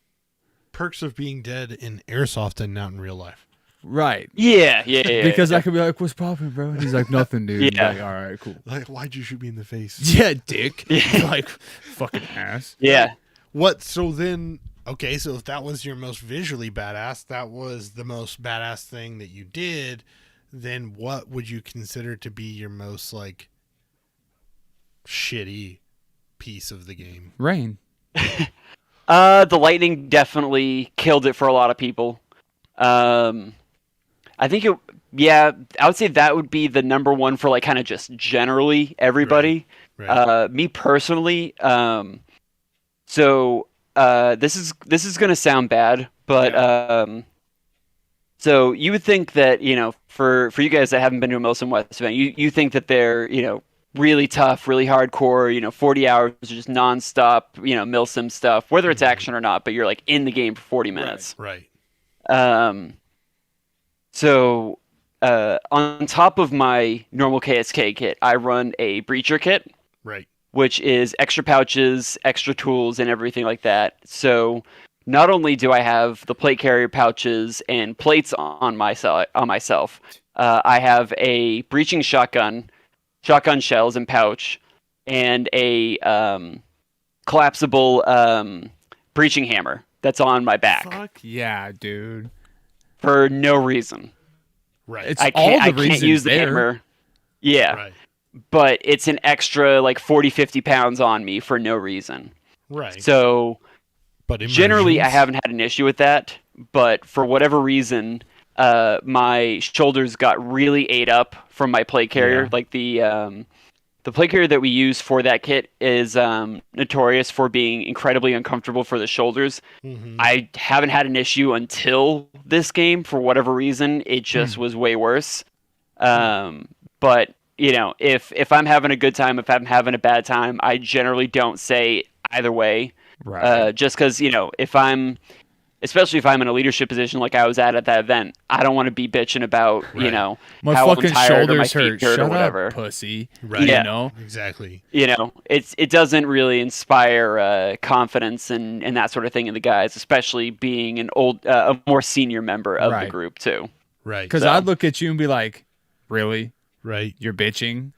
Perks of being dead in airsoft and not in real life. Right. Yeah. Because I could be like, "What's poppin', bro?" And he's like, "Nothing, dude." Yeah. Like, all right, cool. Like, why'd you shoot me in the face? Yeah, dick. Like, fucking ass. Yeah. What? So then, okay, so if that was your most visually badass, that was the most badass thing that you did, then what would you consider to be your most, like, shitty piece of the game? Rain. The lightning definitely killed it for a lot of people. I think I would say that would be the number one for like kind of just generally everybody. Right. Me personally, so this is gonna sound bad, but so you would think that for you guys that haven't been to a Milsom West event, you think that they're really tough, really hardcore, 40 hours of just nonstop, Milsim stuff, whether it's action or not, but you're like in the game for 40 minutes. Right. So, on top of my normal KSK kit, I run a breacher kit. Right. which is extra pouches, extra tools, and everything like that. So not only do I have the plate carrier pouches and plates on myself, I have a breaching shotgun shells and pouch, and a collapsible breaching hammer that's on my back. Fuck yeah, dude. For no reason. Right. I can't use the hammer. Yeah. Right. But it's an extra like 40, 50 pounds on me for no reason. Right. So but generally I haven't had an issue with that, but for whatever reason, my shoulders got really ate up from my plate carrier. Yeah. Like the plate carrier that we use for that kit is notorious for being incredibly uncomfortable for the shoulders. Mm-hmm. I haven't had an issue until this game. For whatever reason, it just was way worse. But you know, if I'm having a good time, if I'm having a bad time, I generally don't say either way. Right. Just because, you know, especially if I'm in a leadership position like I was at that event, I don't want to be bitching about, you know, my how fucking I'm tired or my shoulders feet hurt. hurt or Shut whatever. up, pussy. Right. Yeah. You know? Exactly. You know, it doesn't really inspire confidence and that sort of thing in the guys, especially being a more senior member of the group too. Right. Because I'd look at you and be like, really? Right. You're bitching?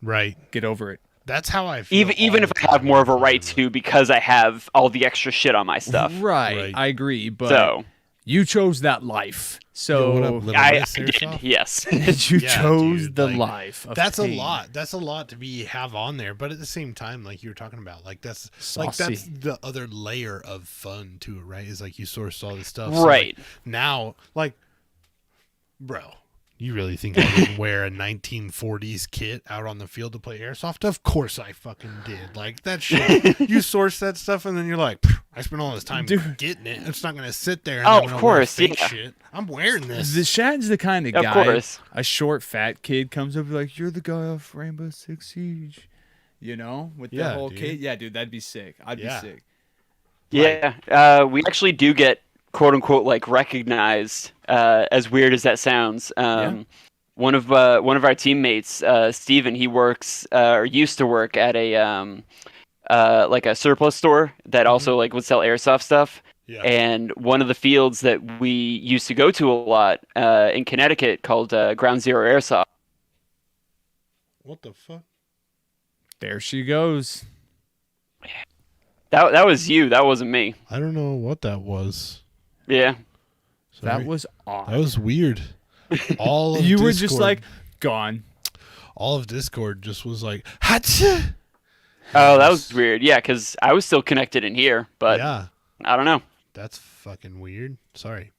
Right. Get over it. That's how I feel. Even if I have more of a right to, because I have all the extra shit on my stuff. Right. I agree, but So you chose that life. Yo, what So up, Little I Miss did, Airsoft? yes. you Yeah, chose dude, the like, life. Of That's pain. a lot. That's a lot to have on there. But at the same time, like you were talking about, like that's Saucy. the other layer of fun to it, right? Is like you sourced all this stuff. Right. So, like, now, like, bro, you really think I didn't wear a 1940s kit out on the field to play airsoft? Of course I fucking did. Like that shit. You source that stuff and then you're like, I spent all this time getting it. It's not gonna sit there. And Oh, I'm of gonna course, wear fake yeah. shit. I'm wearing this. The Shatten's the kind of Of guy, course. a short, fat kid comes up and be like, you're the guy off Rainbow Six Siege. You know? With Yeah, the whole dude. kit. Yeah, dude, that'd be sick. I'd be sick. Yeah, we actually do get quote unquote like recognized. As weird as that sounds, one of our teammates, Steven, he works or used to work at a like a surplus store that also like would sell airsoft stuff. Yeah. And one of the fields that we used to go to a lot in Connecticut called Ground Zero Airsoft. What the fuck? There she goes. That was you. That wasn't me. I don't know what that was. Yeah. Sorry. That was odd. That was weird. All of you were Discord, just like, gone. all of Discord just was like, Hatcha! Oh, that was weird. Yeah, because I was still connected in here, but Yeah, I don't know. that's fucking weird. Sorry.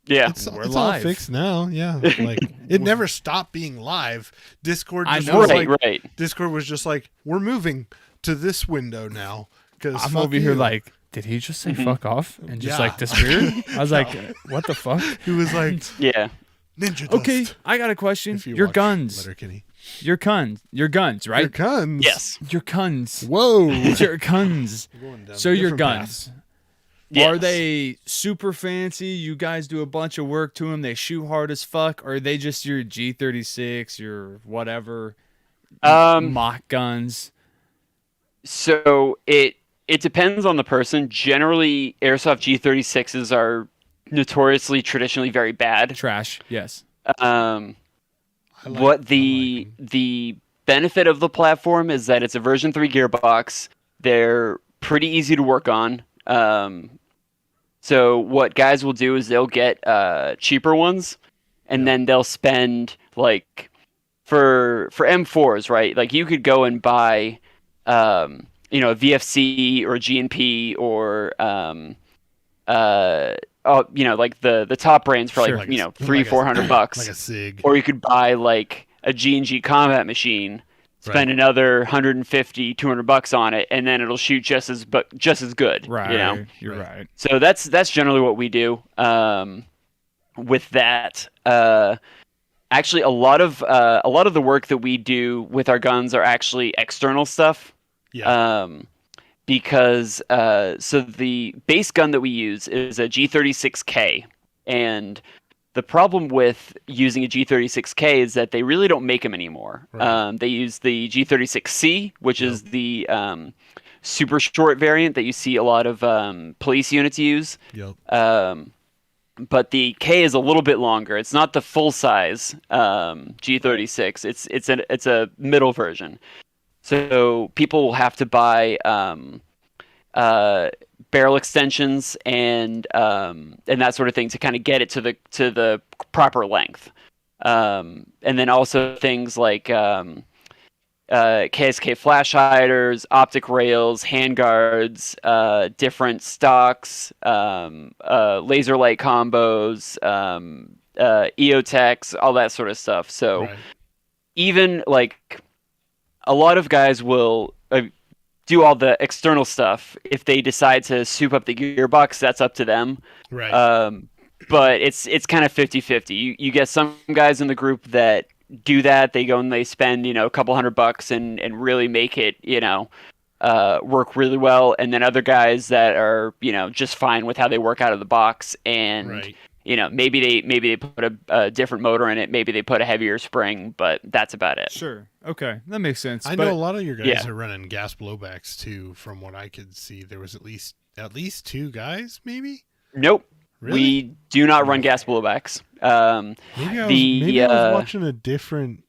Yeah. It's all live. fixed now. Yeah, like it never stopped being live. Discord I just know. was Right, like, right. Discord was just like, we're moving to this window now. Because I'm over here like, did he just say fuck off and just Yeah. like disappeared? I was like, what the fuck? he was like, Yeah. Ninja Dust. Okay, I got a question. If you Your watch guns. Letterkenny. Your guns, right? Your guns. Yes. Your guns. Whoa. Your guns. Going down So your different guns. paths. Yes. Are they super fancy? You guys do a bunch of work to them. They shoot hard as fuck. Or are they just your G36, your whatever mock guns? So it depends on the person. Generally, airsoft G36s are notoriously traditionally very bad. Trash. Yes. What the benefit of the platform is that it's a version 3 gearbox. They're pretty easy to work on. So what guys will do is they'll get cheaper ones, and then they'll spend like for M4s, right? Like you could go and buy a VFC or GNP or like the top brands for Sure. like $300-$400 like a SIG. or you could buy like a G&G combat machine, spend another $150-$200 on it, and then it'll shoot just as good. Right. You know? You're right. So that's generally what we do. With that, actually, a lot of the work that we do with our guns are actually external stuff. Yeah. Because so the base gun that we use is a G36K, and The problem with using a G36K is that they really don't make them anymore. Right. They use the G36C, which is the super short variant that you see a lot of police units use. Yep. But the K is a little bit longer. It's not the full size G36. It's a middle version. So people will have to buy barrel extensions and that sort of thing to kind of get it to the proper length. And then also things like KSK flash hiders, optic rails, handguards, different stocks, laser light combos, EOTechs, all that sort of stuff. So even like a lot of guys will do all the external stuff. If they decide to soup up the gearbox, that's up to them. Right. But it's kind of 50-50. You get some guys in the group that do that. They go and they spend, a couple $100 and really make it, work really well. And then other guys that are, just fine with how they work out of the box. And, maybe they put a different motor in it. Maybe they put a heavier spring, but that's about it. Sure. Okay. That makes sense. I know a lot of your guys are running gas blowbacks too, from what I could see. There was at least 2 guys, maybe? Nope. Really? We do not run gas blowbacks. Maybe I was watching a different.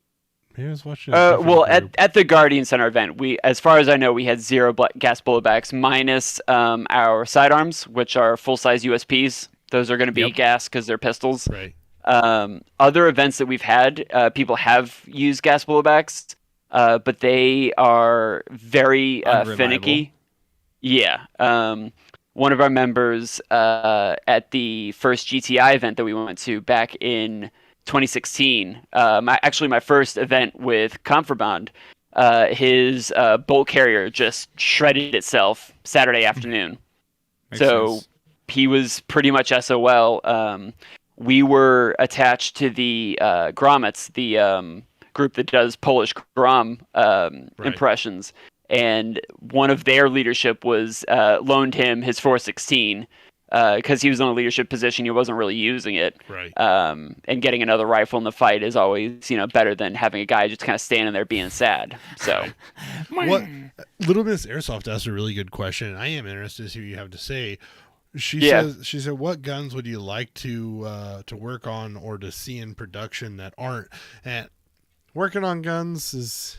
Maybe I was watching. Well, at the Guardian Center event, as far as I know, we had 0 gas blowbacks minus our sidearms, which are full size USPs. Those are going to be gas because they're pistols. Right. Other events that we've had, people have used gas blowbacks, but they are very finicky. Yeah. One of our members at the first GTI event that we went to back in 2016, my first event with Contraband, his bolt carrier just shredded itself Saturday afternoon. Makes sense. He was pretty much SOL. We were attached to the Grommets, the group that does Polish Grom impressions. And one of their leadership was loaned him his 416 because he was in a leadership position. He wasn't really using it. Right. And getting another rifle in the fight is always, better than having a guy just kind of standing there being sad. So, what Little Miss Airsoft asked a really good question. I am interested to see what you have to say. She said, "What guns would you like to work on or to see in production that aren't?" And working on guns is,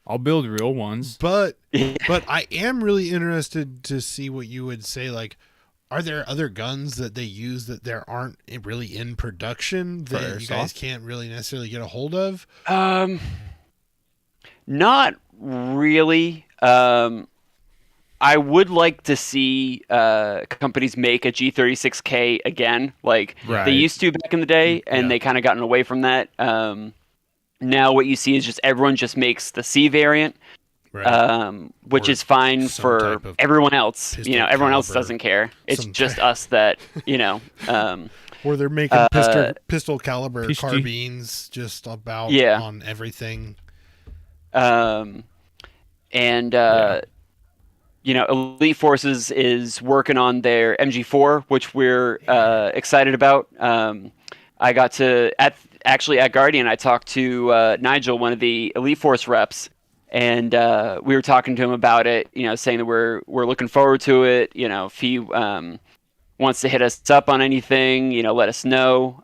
I'll build real ones. But I am really interested to see what you would say. Like, are there other guns that they use that there aren't really in production that you guys can't really necessarily get a hold of? Not really. I would like to see companies make a G36K again, like they used to back in the day, and they kind of gotten away from that. Now what you see is just everyone just makes the C variant, which is fine for everyone else. Everyone else doesn't care. It's just us that, Or they're making pistol caliber carbines just about on everything. Elite Forces is working on their Mg3, which we're excited about. I got to at Guardian, I talked to Nigel, one of the Elite Force reps, and we were talking to him about it. Saying that we're looking forward to it. If he wants to hit us up on anything, let us know.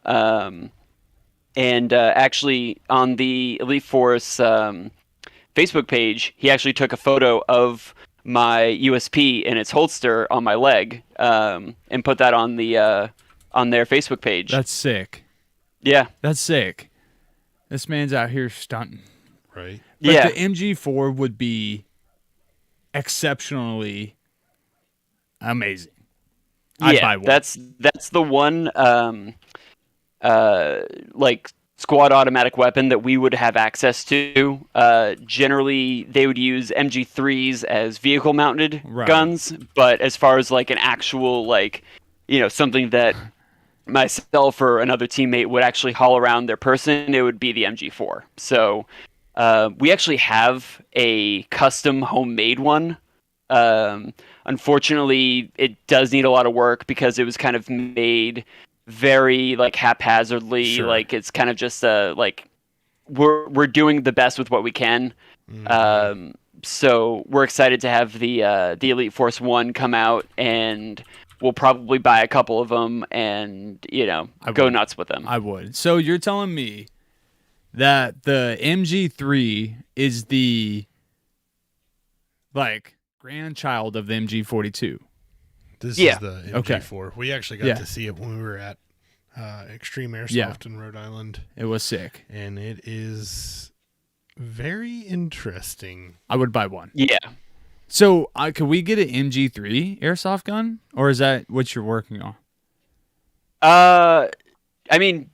Actually, on the Elite Force Facebook page, he actually took a photo of my USP in its holster on my leg, and put that on their Facebook page. That's sick. Yeah, that's sick. This man's out here stunting. Right. But the Mg3 would be exceptionally amazing. I'd buy one. That's the one squad automatic weapon that we would have access to. Generally, they would use Mg3s as vehicle mounted guns, but as far as like an actual something that myself or another teammate would actually haul around their person, it would be the Mg3. So we actually have a custom homemade one. Unfortunately, it does need a lot of work because it was kind of made very like haphazardly. Sure. Like it's kind of just like we're doing the best with what we can. So we're excited to have the Elite Force 1 come out, and we'll probably buy a couple of them and, go nuts with them. I would. So you're telling me that the MG3 is the, like, grandchild of the MG42? This is the MG4. Okay. We actually got to see it when we were at Extreme Airsoft in Rhode Island. It was sick. And it is very interesting. I would buy one. Yeah. So, could we get an Mg3 airsoft gun, or is that what you're working on? I mean,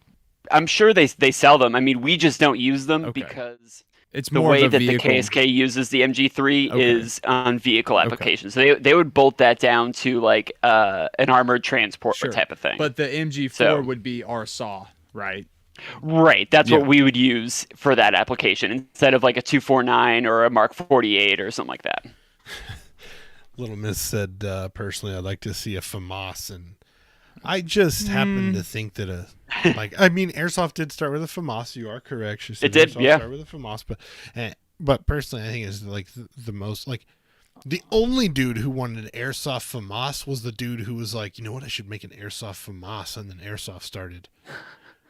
I'm sure they sell them. I mean, we just don't use them because it's the more way of a that vehicle. the KSK uses the MG3 is on vehicle applications. So they would bolt that down to like an armored transport type of thing. But the MG4 would be our saw, right? Right, that's what we would use for that application instead of like a 249 or a Mark 48 or something like that. Little Miss said, personally, I'd like to see a FAMAS, and I just happen to think that Airsoft did start with a FAMAS. You are correct. She said it did, Airsoft started with a FAMAS, but personally, I think it's like the most like the only dude who wanted an Airsoft FAMAS was the dude who was like, you know what, I should make an Airsoft FAMAS, and then Airsoft started.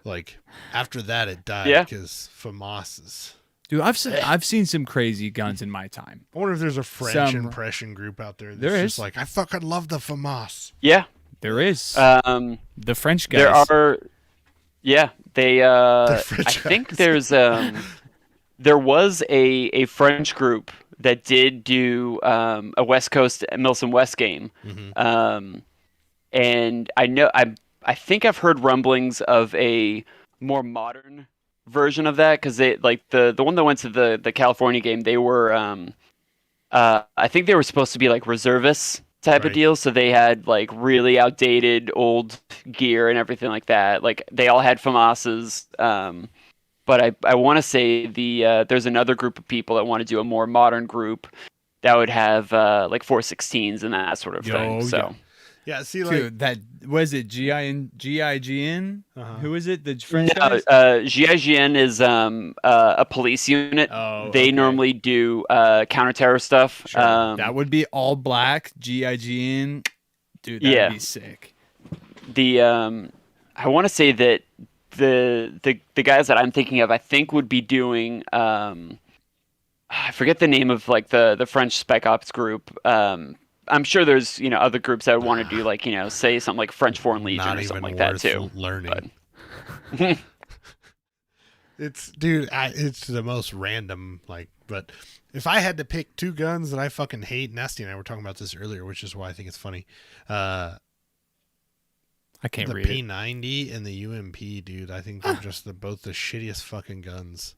Like after that, it died because FAMAS is. Dude, I've seen some crazy guns in my time. I wonder if there's a French impression group out there that's just like, I fucking love the FAMAS. Yeah. There is. The French guys. There are, they, I think there's, there was a French group that did do a West Coast Milson West game. And I think I've heard rumblings of a more modern version of that, because they like the one that went to the California game, they were I think they were supposed to be like reservists type of deal, so they had like really outdated old gear and everything like that. Like they all had FAMASs, but I want to say there's another group of people that want to do a more modern group that would have like 416s and that sort of thing. So yeah, see, like dude, that was it. GIGN. Who is it? The French guys? GIGN is a police unit. They normally do counter-terror stuff. Sure. That would be all black. GIGN, dude, that'd be sick. I want to say that the guys that I'm thinking of, I think would be doing. I forget the name of like the French Spec Ops group. I'm sure there's other groups that want to do like say something like French Foreign Legion or something like that too. Learning. It's the most random but if I had to pick two guns that I fucking hate, Nasty and I were talking about this earlier, which is why I think it's funny. I can't read the P90 and the UMP, dude. I think they're just both the shittiest fucking guns.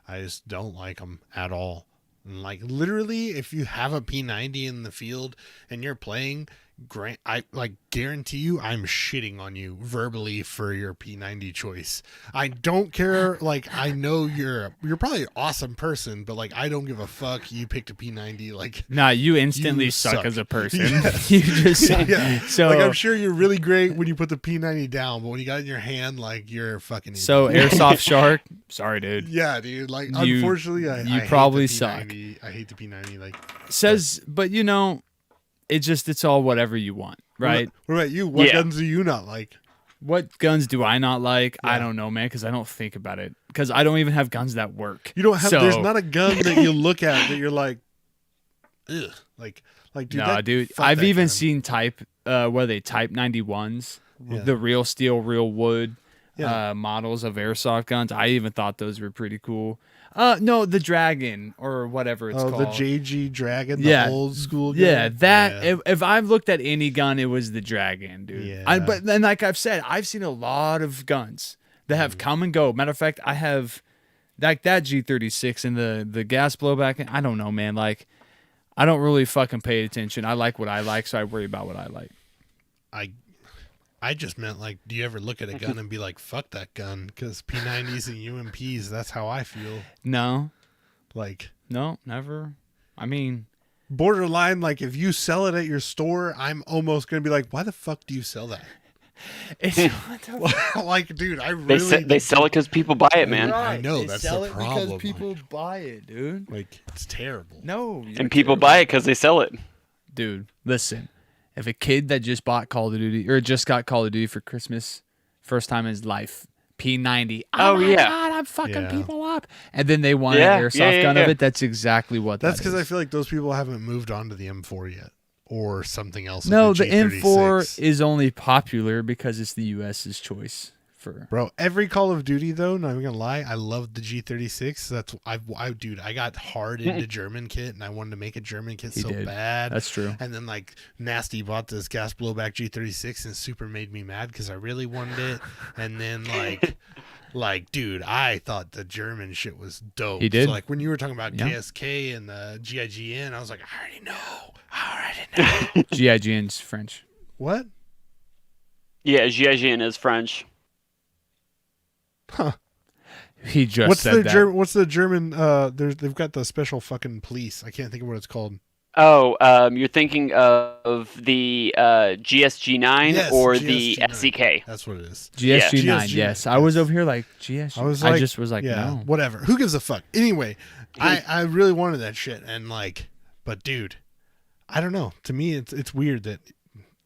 I just don't like them at all. And like literally, if you have a P90 in the field and you're playing, I guarantee you, I'm shitting on you verbally for your P90 choice. I don't care. Like I know you're probably an awesome person, but like I don't give a fuck. You picked a P90. Like nah, you instantly suck as a person. You just so like I'm sure you're really great when you put the P90 down, but when you got it in your hand, like you're a fucking idiot. So Airsoft Shark, sorry, dude. Yeah, dude. Like unfortunately, I probably hate the P90. suck. I hate the P90. Like but it's all whatever you want, right? What about you? What guns do you not like? What guns do I not like? I don't know, man, because I don't think about it. Because I don't even have guns that work. You don't have. There's not a gun that you look at that you're like, ugh. Like, dude. Nah, dude. I've even seen where they type 91s, the real steel, real wood models of airsoft guns. I even thought those were pretty cool. No, the Dragon or whatever it's called. The JG Dragon, the old school gun. Yeah, that. If I've looked at any gun, it was the Dragon, dude. Yeah. But then, like I've said, I've seen a lot of guns that have come and go. Matter of fact, I have like that G36 and the gas blowback. I don't know, man. Like, I don't really fucking pay attention. I like what I like, so I worry about what I like. I just meant like, do you ever look at a gun and be like, fuck that gun? Because P90s and UMPs, that's how I feel. No. Like. No, never. I mean, borderline, like if you sell it at your store, I'm almost gonna be like, why the fuck do you sell that? Like, dude, I really they sell it because people buy it, man. I know they that's sell the it problem. because people buy it, dude. Like, it's terrible. No, And people buy it because they sell it. dude. Listen, if a kid that just bought Call of Duty or just got Call of Duty for Christmas, first time in his life, P90. Oh, my yeah. God, I'm fucking Yeah. people up. And then they want Yeah, an airsoft gun yeah. of it. That's exactly what That's because because I feel like those people haven't moved on to the M4 yet, or something else. No, like the M4 G36. is only popular because it's the US's choice for. Bro, every Call of Duty though, not even gonna lie, I love the G36. That's dude, I got hard into German kit, and I wanted to make a German kit so did. bad. That's true. And then like Nasty bought this gas blowback G36, and super made me mad because I really wanted it. And then like dude, I thought the German shit was dope. He did. So, like when you were talking about Yeah. KSK and the GIGN, I was like, I already know. GIGN's French. What? Yeah, GIGN is French. Huh. He just What's said the that. What's the German? They've got the special fucking police. I can't think of what it's called. Oh, you're thinking of the GSG9 Yes, or the GSG9. SCK? That's what it is. GSG9, GSG9, yes. I was over here like GSG. I was like, I just was like, yeah, no. whatever. Who gives a fuck? Anyway, I really wanted that shit, and like, but dude, I don't know. To me, it's weird that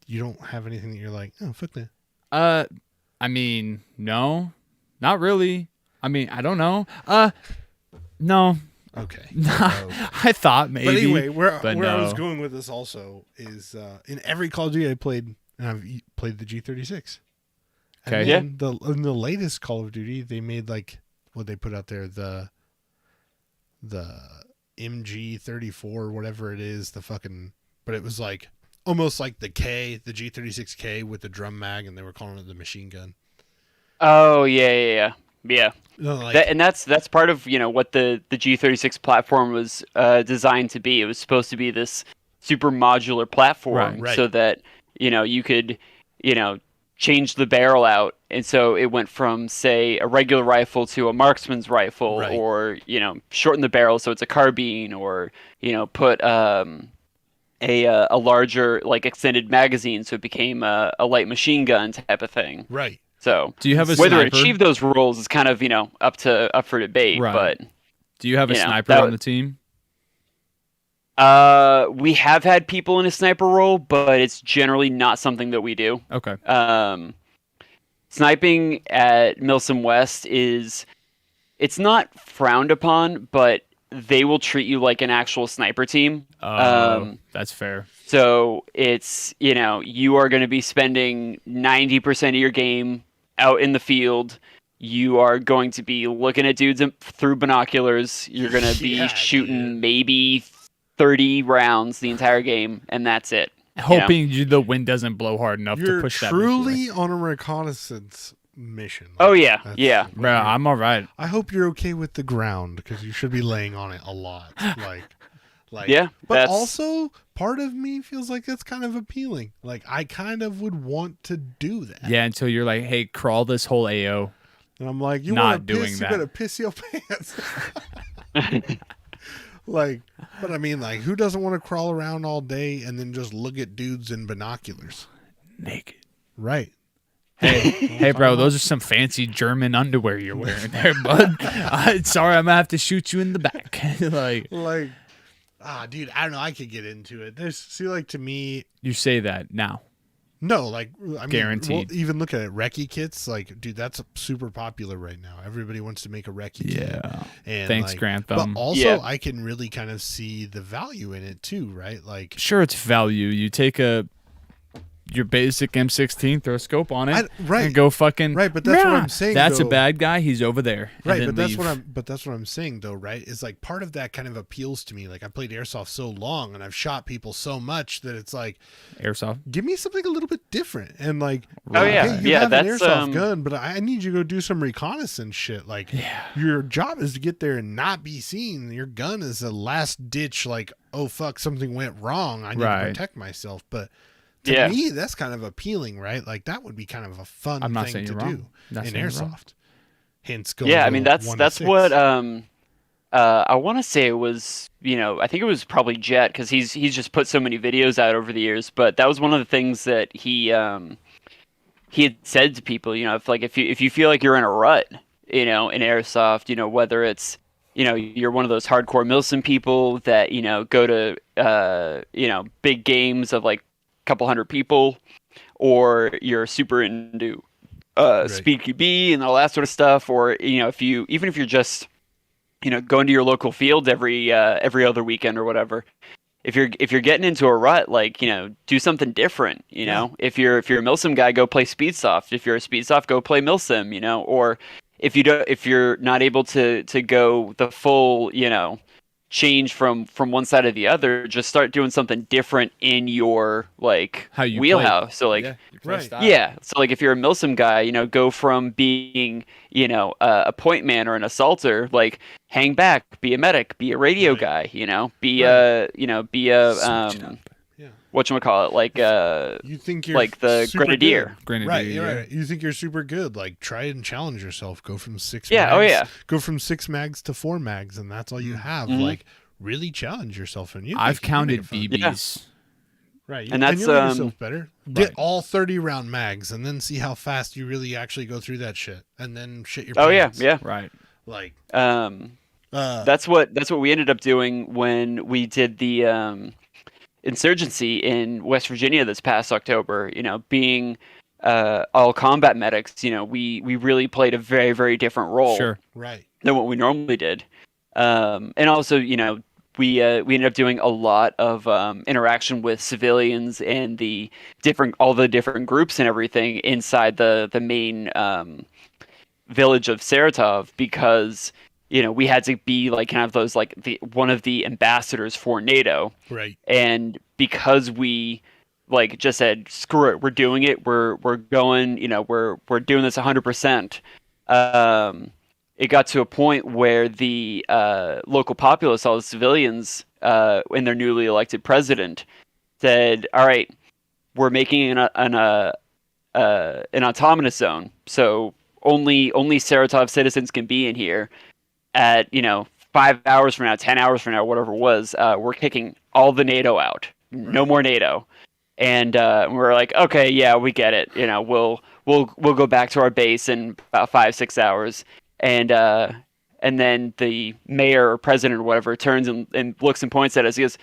you don't have anything that you're like, oh fuck that. I mean, no, not really. I mean, I don't know. No. Okay. I thought maybe. But anyway, where but I was no. going with this also is in every Call of Duty I played, and I've played the G36. And Okay. then in the latest Call of Duty, they made like what they put out there, the Mg3 whatever it is, the fucking, but it was like almost like the G36K with the drum mag, and they were calling it the machine gun. Oh yeah. No, like, And that's part of what the G36 platform was designed to be. It was supposed to be this super modular platform, Right. so that you could change the barrel out, and so it went from say a regular rifle to a marksman's rifle, Right. or shorten the barrel so it's a carbine, or put a larger like extended magazine so it became a light machine gun type of thing. right. So Do you have a whether it sniper? achieved those rules is kind of up for debate. Right. But Do you have a you know, sniper that on was- the team? we have had people in a sniper role, but it's generally not something that we do. Okay. Sniping at Milsom West it's not frowned upon, but they will treat you like an actual sniper team. That's fair. So it's, you are going to be spending 90% of your game out in the field. You are going to be looking at dudes through binoculars. You're going to be Yeah, shooting dude. maybe 30 rounds the entire game, and that's it. Hoping the wind doesn't blow hard enough to You're push that. truly on a reconnaissance mission. Oh, yeah. That's- Yeah. Bro, I'm all right. I hope you're okay with the ground, because you should be laying on it a lot. Like Yeah, But that's- also, part of me feels like that's kind of appealing. Like, I kind of would want to do that. Yeah, until you're like, hey, crawl this whole AO. And I'm like, you Not want to doing piss? that. You better piss your pants. Like, but I mean, like, who doesn't want to crawl around all day and then just look at dudes in binoculars? Naked. Right. Hey, bro, those are some fancy German underwear you're wearing there, bud. Sorry, I'm going to have to shoot you in the back. Like, dude, I don't know. I could get into it. Like, to me, You say that now. no, like, I mean, Guaranteed. Well, even look at it, recce kits. Like, dude, that's super popular right now. Everybody wants to make a recce kit. Yeah. And Thanks, like, Grantham. But also, Yeah. I can really kind of see the value in it too, right? Like, Sure, it's value. You take your basic M16, throw a scope on it, right. and go fucking Right, but that's what "Rah, I'm saying, That's though. a bad guy. He's over there. and right, then but leave. that's what I'm saying though, right? Is like part of that kind of appeals to me. Like, I played airsoft so long and I've shot people so much that it's like, Airsoft. give me something a little bit different. And like, Oh, yeah. hey, you Yeah, have an that's, airsoft gun, but I need you to go do some reconnaissance shit. Like, your job is to get there and not be seen. Your gun is a last ditch, like, oh fuck, something went wrong, I need Right. to protect myself. But to Yeah. me, that's kind of appealing, right? Like, that would be kind of a fun I'm not thing saying to you're do wrong. Not in saying you're wrong. airsoft. Hence, going Yeah, I to mean the that's 1 to 6. what I want to say it was, I think it was probably Jet, because he's just put so many videos out over the years. But that was one of the things that he had said to people, if you feel like you're in a rut, in airsoft, whether it's, you're one of those hardcore Milsim people that, go to, big games of like a couple hundred people, or you're super into speed QB and all that sort of stuff, or if you're just going to your local field every other weekend or whatever, if you're getting into a rut, like, do something different, if you're a Milsim guy, go play Speedsoft. If you're a Speedsoft, go play Milsim, or if you're not able to go the full, change from one side to the other, just start doing something different in your wheelhouse. So your play style. yeah. So like if you're a Milsim guy, go from being, a point man or an assaulter, like hang back, be a medic, be a radio guy, be whatchamacallit, like you think you're like the Grenadier. Right. You think you're super good, like try and challenge yourself, go from 6 Yeah, mags, oh yeah. Go from 6 mags to 4 mags, and that's all you have. Like really challenge yourself, and I've counted BBs. Right. And that's you'll make yourself better. Get Right. all 30 round mags and then see how fast you really actually go through that shit, and then shit your Oh pants. yeah. Right. Like that's what we ended up doing when we did the insurgency in West Virginia this past October. Being all combat medics, we really played a very, very different role right than what we normally did. And also, we ended up doing a lot of interaction with civilians and all the different groups and everything inside the main village of Saratov, because we had to be like kind of those like one of the ambassadors for NATO. Right. And because we like just said, screw it, we're doing it, we're going, we're doing this 100%. It got to a point where the local populace, all the civilians, and their newly elected president said, all right, we're making an autonomous zone, so only Saratov citizens can be in here. At 5 hours from now, 10 hours from now, whatever it was, we're kicking all the NATO out. No more NATO. And we're like, okay, yeah, we get it. We'll go back to our base in about 5-6 hours. And then the mayor or president or whatever turns and looks and points at us. He goes,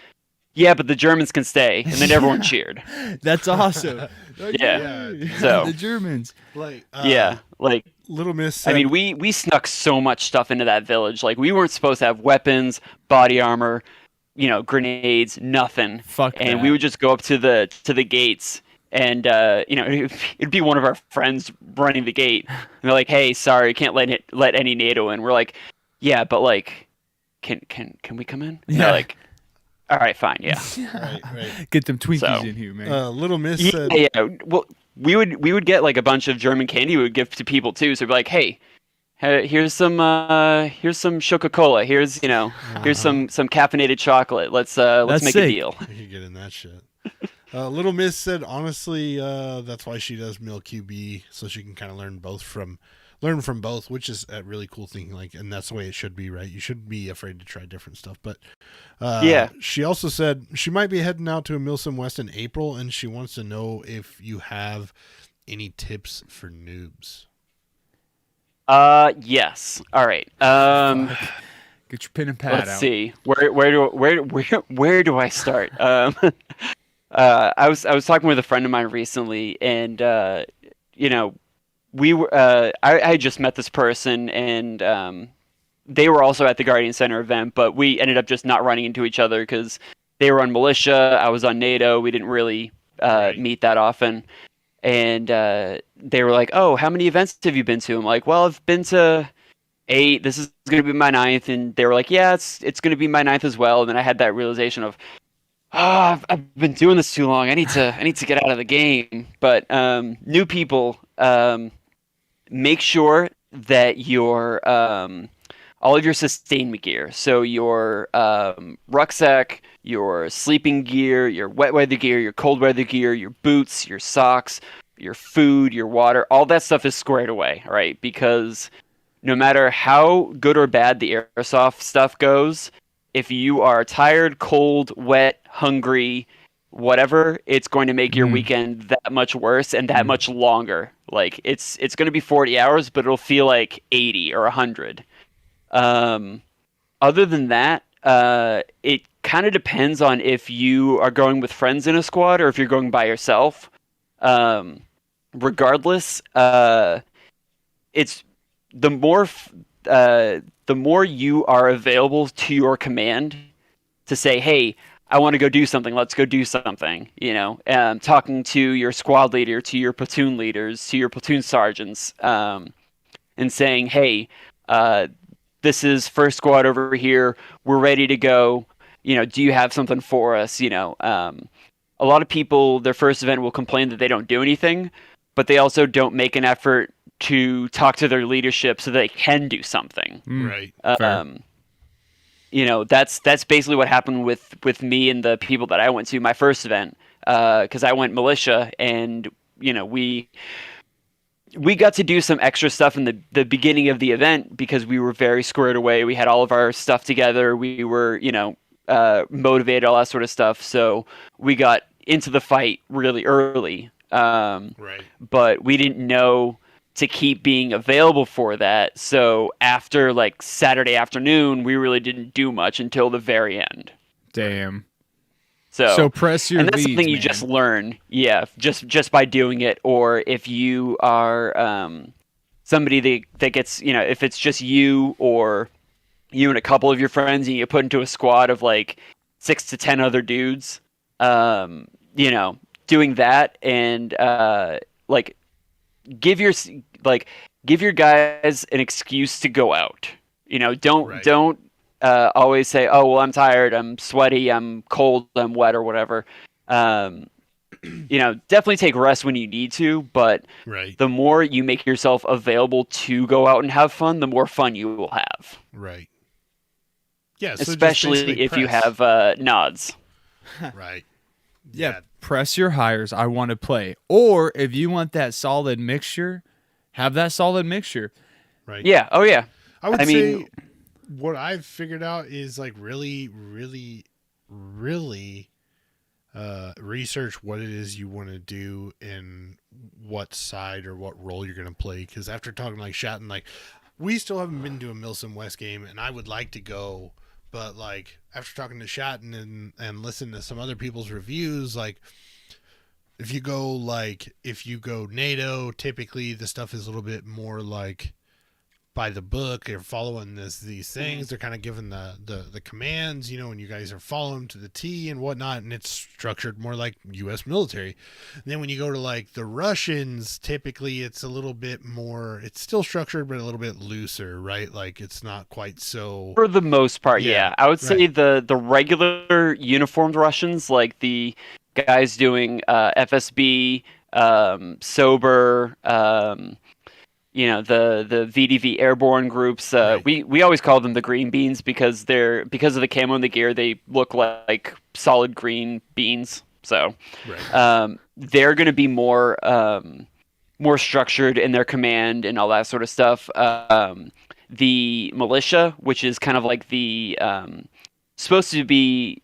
yeah, but the Germans can stay. And then everyone cheered. That's awesome. Yeah. So the Germans. Little Miss said, I mean, we snuck so much stuff into that village. Like, we weren't supposed to have weapons, body armor, grenades, nothing. And we would just go up to the gates, and it'd be one of our friends running the gate. And they're like, "Hey, sorry, can't let any NATO in." We're like, "Yeah, but like, can we come in?" And they're like, all right, fine, yeah. Right. Get them Twinkies in here, man. Little Miss said, yeah. Well, we would get like a bunch of German candy we would give to people too. So we'd be like, hey, here's some Coca-Cola. Here's here's some caffeinated chocolate. Let's make a deal. You can get in that shit. Little Miss said, honestly, that's why she does Mil QB, so she can kind of learn from both, which is a really cool thing. Like, and that's the way it should be, right? You shouldn't be afraid to try different stuff. But yeah, she also said she might be heading out to a Milsim West in April, and she wants to know if you have any tips for noobs. Yes. All right. Get your pen and pad out. Let's see. Where do I start? I was talking with a friend of mine recently, and we were I had just met this person, and they were also at the Guardian Center event, but we ended up just not running into each other because they were on militia, I was on NATO. We didn't really meet that often. And they were like, "Oh, how many events have you been to?" I'm like, "Well, I've been to 8. This is going to be my 9th." And they were like, "Yeah, it's going to be my 9th as well." And then I had that realization of, "Oh, I've been doing this too long. I need to get out of the game." But new people, make sure that your all of your sustainment gear, so your rucksack, your sleeping gear, your wet weather gear, your cold weather gear, your boots, your socks, your food, your water, all that stuff is squared away, right? Because no matter how good or bad the airsoft stuff goes, if you are tired, cold, wet, hungry, whatever, it's going to make your weekend that much worse and that much longer. Like it's going to be 40 hours, but it'll feel like 80 or 100. Other than that, it kind of depends on if you are going with friends in a squad or if you're going by yourself. Regardless, it's the more you are available to your command to say, hey, I want to go do something. Let's go do something. Talking to your squad leader, to your platoon leaders, to your platoon sergeants, and saying, hey, this is first squad over here. We're ready to go. Do you have something for us? A lot of people, their first event will complain that they don't do anything, but they also don't make an effort to talk to their leadership so they can do something. Right. That's basically what happened with me and the people that I went to my first event, because I went militia, and we got to do some extra stuff in the beginning of the event because we were very squared away. We had all of our stuff together. We were motivated, all that sort of stuff. So we got into the fight really early. Right. But we didn't know to keep being available for that. So after like Saturday afternoon, we really didn't do much until the very end. Damn. So press your and that's leads, something you man. just learn. Yeah, just by doing it. Or if you are somebody that gets, if it's just you or you and a couple of your friends and you put into a squad of like 6 to 10 other dudes, doing that and give your guys an excuse to go out. Don't always say, oh, well, I'm tired, I'm sweaty, I'm cold, I'm wet, or whatever. Definitely take rest when you need to, but the more you make yourself available to go out and have fun, the more fun you will have. Right. Yeah. So especially if you have nods. Right. Yeah. Press your hires. I want to play. Or if you want that solid mixture, have that solid mixture. Right. Yeah. Oh, yeah. I mean, what I've figured out is like really, really, really research what it is you want to do and what side or what role you're going to play. Because after talking like Schatten, like we still haven't been to a Milsim West game, and I would like to go, but like after talking to Schatten and listen to some other people's reviews, like if you go NATO, typically the stuff is a little bit more like by the book. They're following these things. They're kind of giving the commands, and you guys are following to the T and whatnot, and it's structured more like U.S. military. And then when you go to like the Russians, typically it's a little bit more, it's still structured, but a little bit looser, right? Like it's not quite so. For the most part, yeah. I would say the regular uniformed Russians, like the guys doing FSB, sober, the VDV airborne groups. We always call them the green beans because of the camo and the gear. They look like solid green beans. So they're going to be more structured in their command and all that sort of stuff. The militia, which is kind of like the supposed to be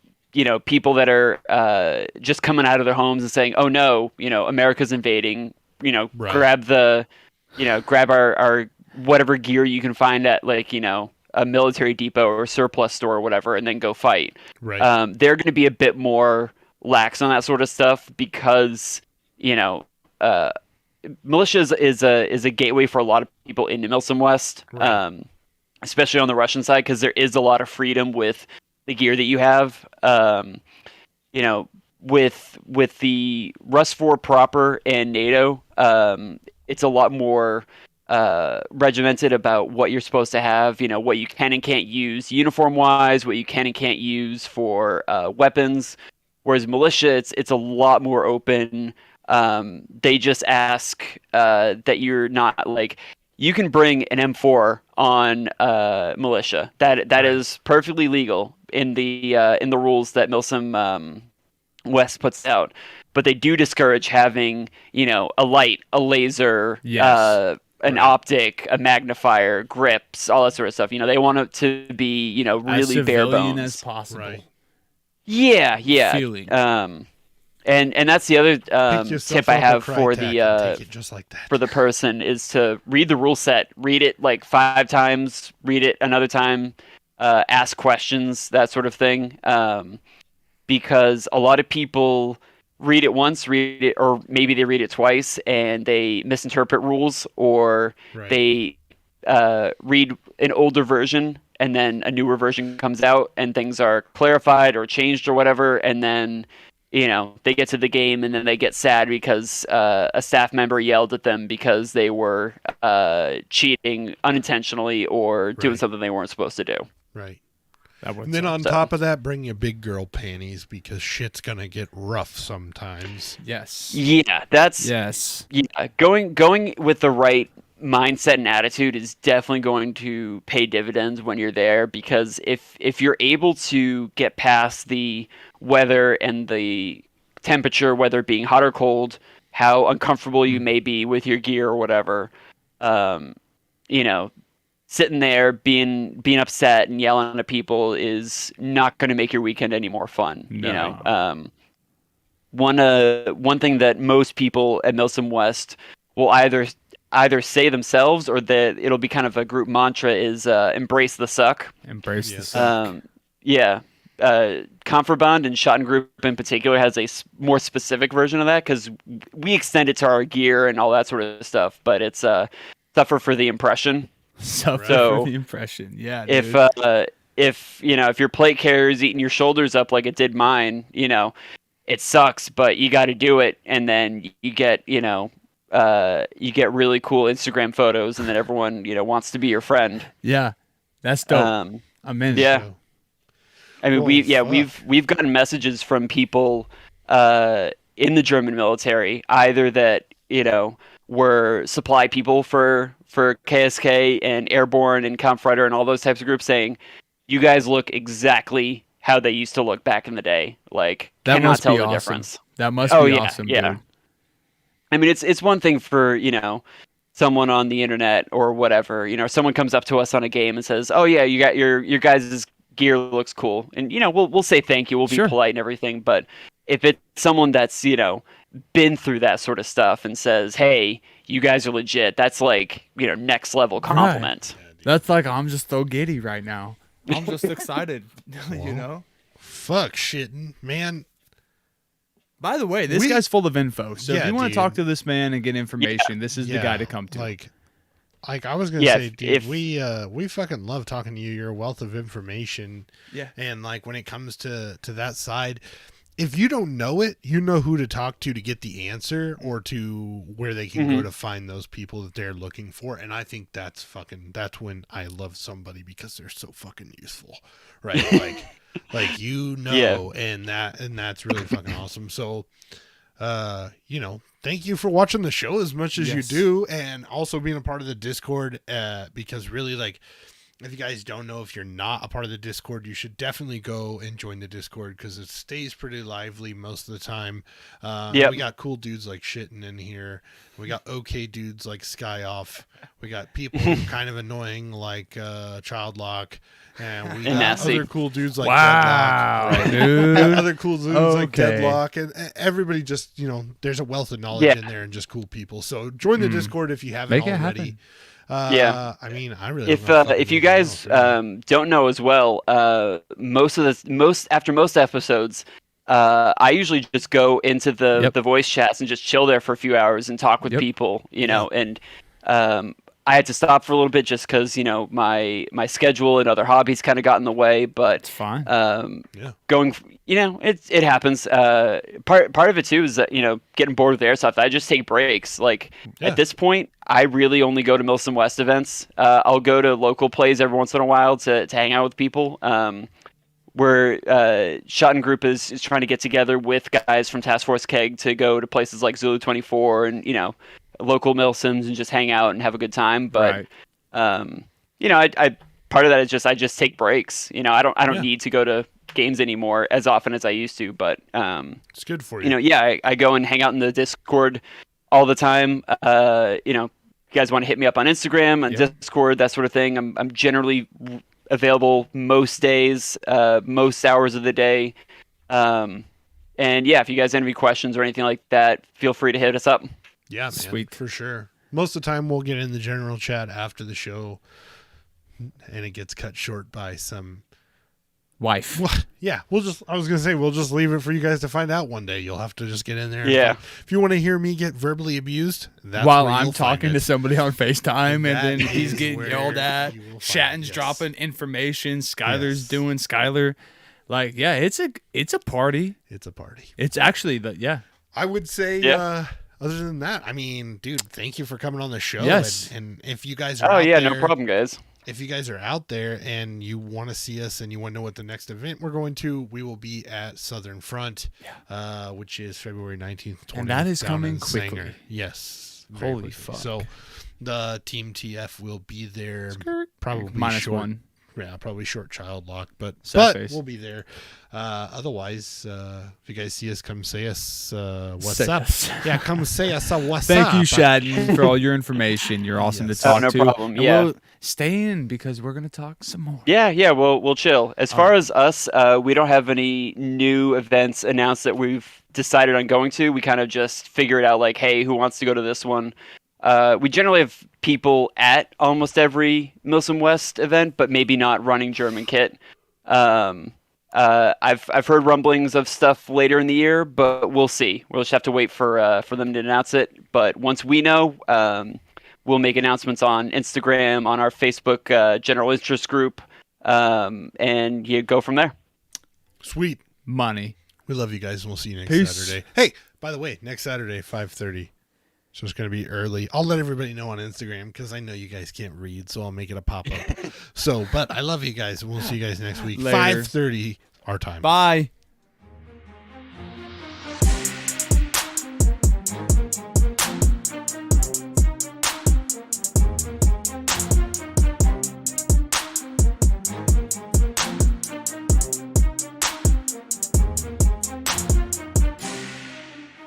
people that are just coming out of their homes and saying, oh no, America's invading. Grab our whatever gear you can find at like, a military depot or surplus store or whatever, and then go fight. Right. They're going to be a bit more lax on that sort of stuff because, militia is a gateway for a lot of people into Milsim West, especially on the Russian side, because there is a lot of freedom with the gear that you have. With the Rust 4 proper and NATO, it's a lot more regimented about what you're supposed to have, what you can and can't use uniform-wise, what you can and can't use for weapons. Whereas militia, it's a lot more open. They just ask that you're not like, you can bring an M4 on militia. That is perfectly legal in the rules that Milsim West puts out. But they do discourage having, a light, a laser, an optic, a magnifier, grips, all that sort of stuff. They want it to be, really as bare civilian bones as possible. Right. Yeah. Feeling. And that's the other tip I have for take it just like that. for the person is to read the rule set, read it like 5 times, read it another time, ask questions, that sort of thing. Because a lot of people read it once, or maybe they read it twice, and they misinterpret rules, or they read an older version, and then a newer version comes out, and things are clarified or changed or whatever, and then they get to the game, and then they get sad because a staff member yelled at them because they were cheating unintentionally or doing something they weren't supposed to do. Right. And then on top of that, bring your big girl panties because shit's gonna get rough sometimes. Yes. Yeah, going with the right mindset and attitude is definitely going to pay dividends when you're there, because if you're able to get past the weather and the temperature, whether it being hot or cold, how uncomfortable you may be with your gear or whatever, sitting there being upset and yelling at people is not going to make your weekend any more fun. No. One thing that most people at Milsim West will either say themselves, or that it'll be kind of a group mantra, is embrace the suck. Embrace the suck. Contraband and Schatten Group in particular has a more specific version of that, because we extend it to our gear and all that sort of stuff, but it's suffer for the impression. Suffer for the impression. Yeah. Dude. If your plate carrier is eating your shoulders up like it did mine, it sucks, but you got to do it, and then you get really cool Instagram photos, and then everyone wants to be your friend. Yeah, that's dope. I'm in. Yeah. I mean, we've gotten messages from people in the German military, either that were supply people for KSK and Airborne and Kampfreiter and all those types of groups, saying, "You guys look exactly how they used to look back in the day. Like, that cannot must tell be the awesome. difference." That must be awesome. Yeah. Dude. I mean, it's one thing for someone on the internet or whatever. Someone comes up to us on a game and says, "Oh yeah, you got your guys' gear looks cool," and we'll say thank you, we'll be polite and everything. But if it's someone that's been through that sort of stuff and says, "Hey, you guys are legit," that's like next level compliment. Right. That's like, I'm just so giddy right now. I'm just excited. Fuck shitting, man. By the way, this guy's full of info. So if you want to talk to this man and get information, this is the guy to come to. Like I was gonna say, dude, we fucking love talking to you. You're a wealth of information. Yeah. And like when it comes to that side, if you don't know it, you know who to talk to get the answer, or to where they can go to find those people that they're looking for. And I think that's when I love somebody, because they're so fucking useful, right? like and that's really fucking awesome. So, thank you for watching the show as much as you do, and also being a part of the Discord, because really, like, if you guys don't know, if you're not a part of the Discord, you should definitely go and join the Discord, because it stays pretty lively most of the time. We got cool dudes like Shitten in here. We got okay dudes like Sky Off. We got people kind of annoying like Childlock. And we got other cool dudes like Deadlock. Dude. Other cool dudes like Deadlock. And everybody just, there's a wealth of knowledge in there and just cool people. So join the Discord if you haven't already. I mean, I really if you guys don't know as well, after most episodes, I usually just go into the voice chats and just chill there for a few hours and talk with people, and I had to stop for a little bit just because my schedule and other hobbies kind of got in the way. But it's fine. Going, it happens. Part of it too is that getting bored with airsoft. I just take breaks. Like at this point, I really only go to Milsim West events. I'll go to local plays every once in a while to hang out with people. Where Schatten Group is trying to get together with guys from Task Force Keg to go to places like Zulu 24 and local Milsims and just hang out and have a good time. But I part of that is just I just take breaks. I don't need to go to games anymore as often as I used to. But it's good for you. I go and hang out in the Discord all the time. you guys want to hit me up on Instagram and Discord, that sort of thing, I'm generally available most days, most hours of the day. And yeah, if you guys have any questions or anything like that, feel free to hit us up. Yeah, man, sweet, for sure. Most of the time we'll get in the general chat after the show, and it gets cut short by some wife. Well, yeah, we'll just leave it for you guys to find out one day. You'll have to just get in there. Yeah. If you want to hear me get verbally abused, that's while where I'm talking to somebody on FaceTime, and then he's getting yelled at. Schatten's dropping information. Skylar's doing Skylar. Like, yeah, it's a party. It's a party. It's actually I would say other than that, I mean, dude, thank you for coming on the show. Yes. And if you guys are out no there, problem, guys. If you guys are out there and you want to see us and you want to know what the next event we're going to, we will be at Southern Front, which is February 19th, 20th. And that is coming quickly. Sanger. Yes. Holy fuck. So the Team TF will be there. Skirt. Probably -1. Yeah, probably short child lock, but Face. we'll be there. Otherwise, if you guys see us, come say us what's Say up. us. Yeah, come say us what's Thank up. you, Schatten, for all your information. You're awesome to talk no to. problem. And Yeah. we'll stay in because we're gonna talk some more. Yeah, we'll chill. As far as us, we don't have any new events announced that we've decided on going to. We kind of just figure it out, like, hey, who wants to go to this one? We generally have people at almost every Milsom West event, but maybe not running German kit. I've heard rumblings of stuff later in the year, but we'll see. We'll just have to wait for them to announce it. But once we know, we'll make announcements on Instagram, on our Facebook general interest group, and you go from there. Sweet. Money. We love you guys, and we'll see you next Peace. Saturday. Hey, by the way, next Saturday, 5:30. So it's going to be early. I'll let everybody know on Instagram because I know you guys can't read, so I'll make it a pop-up. But I love you guys, and we'll see you guys next week. Later. 5:30 our time. Bye.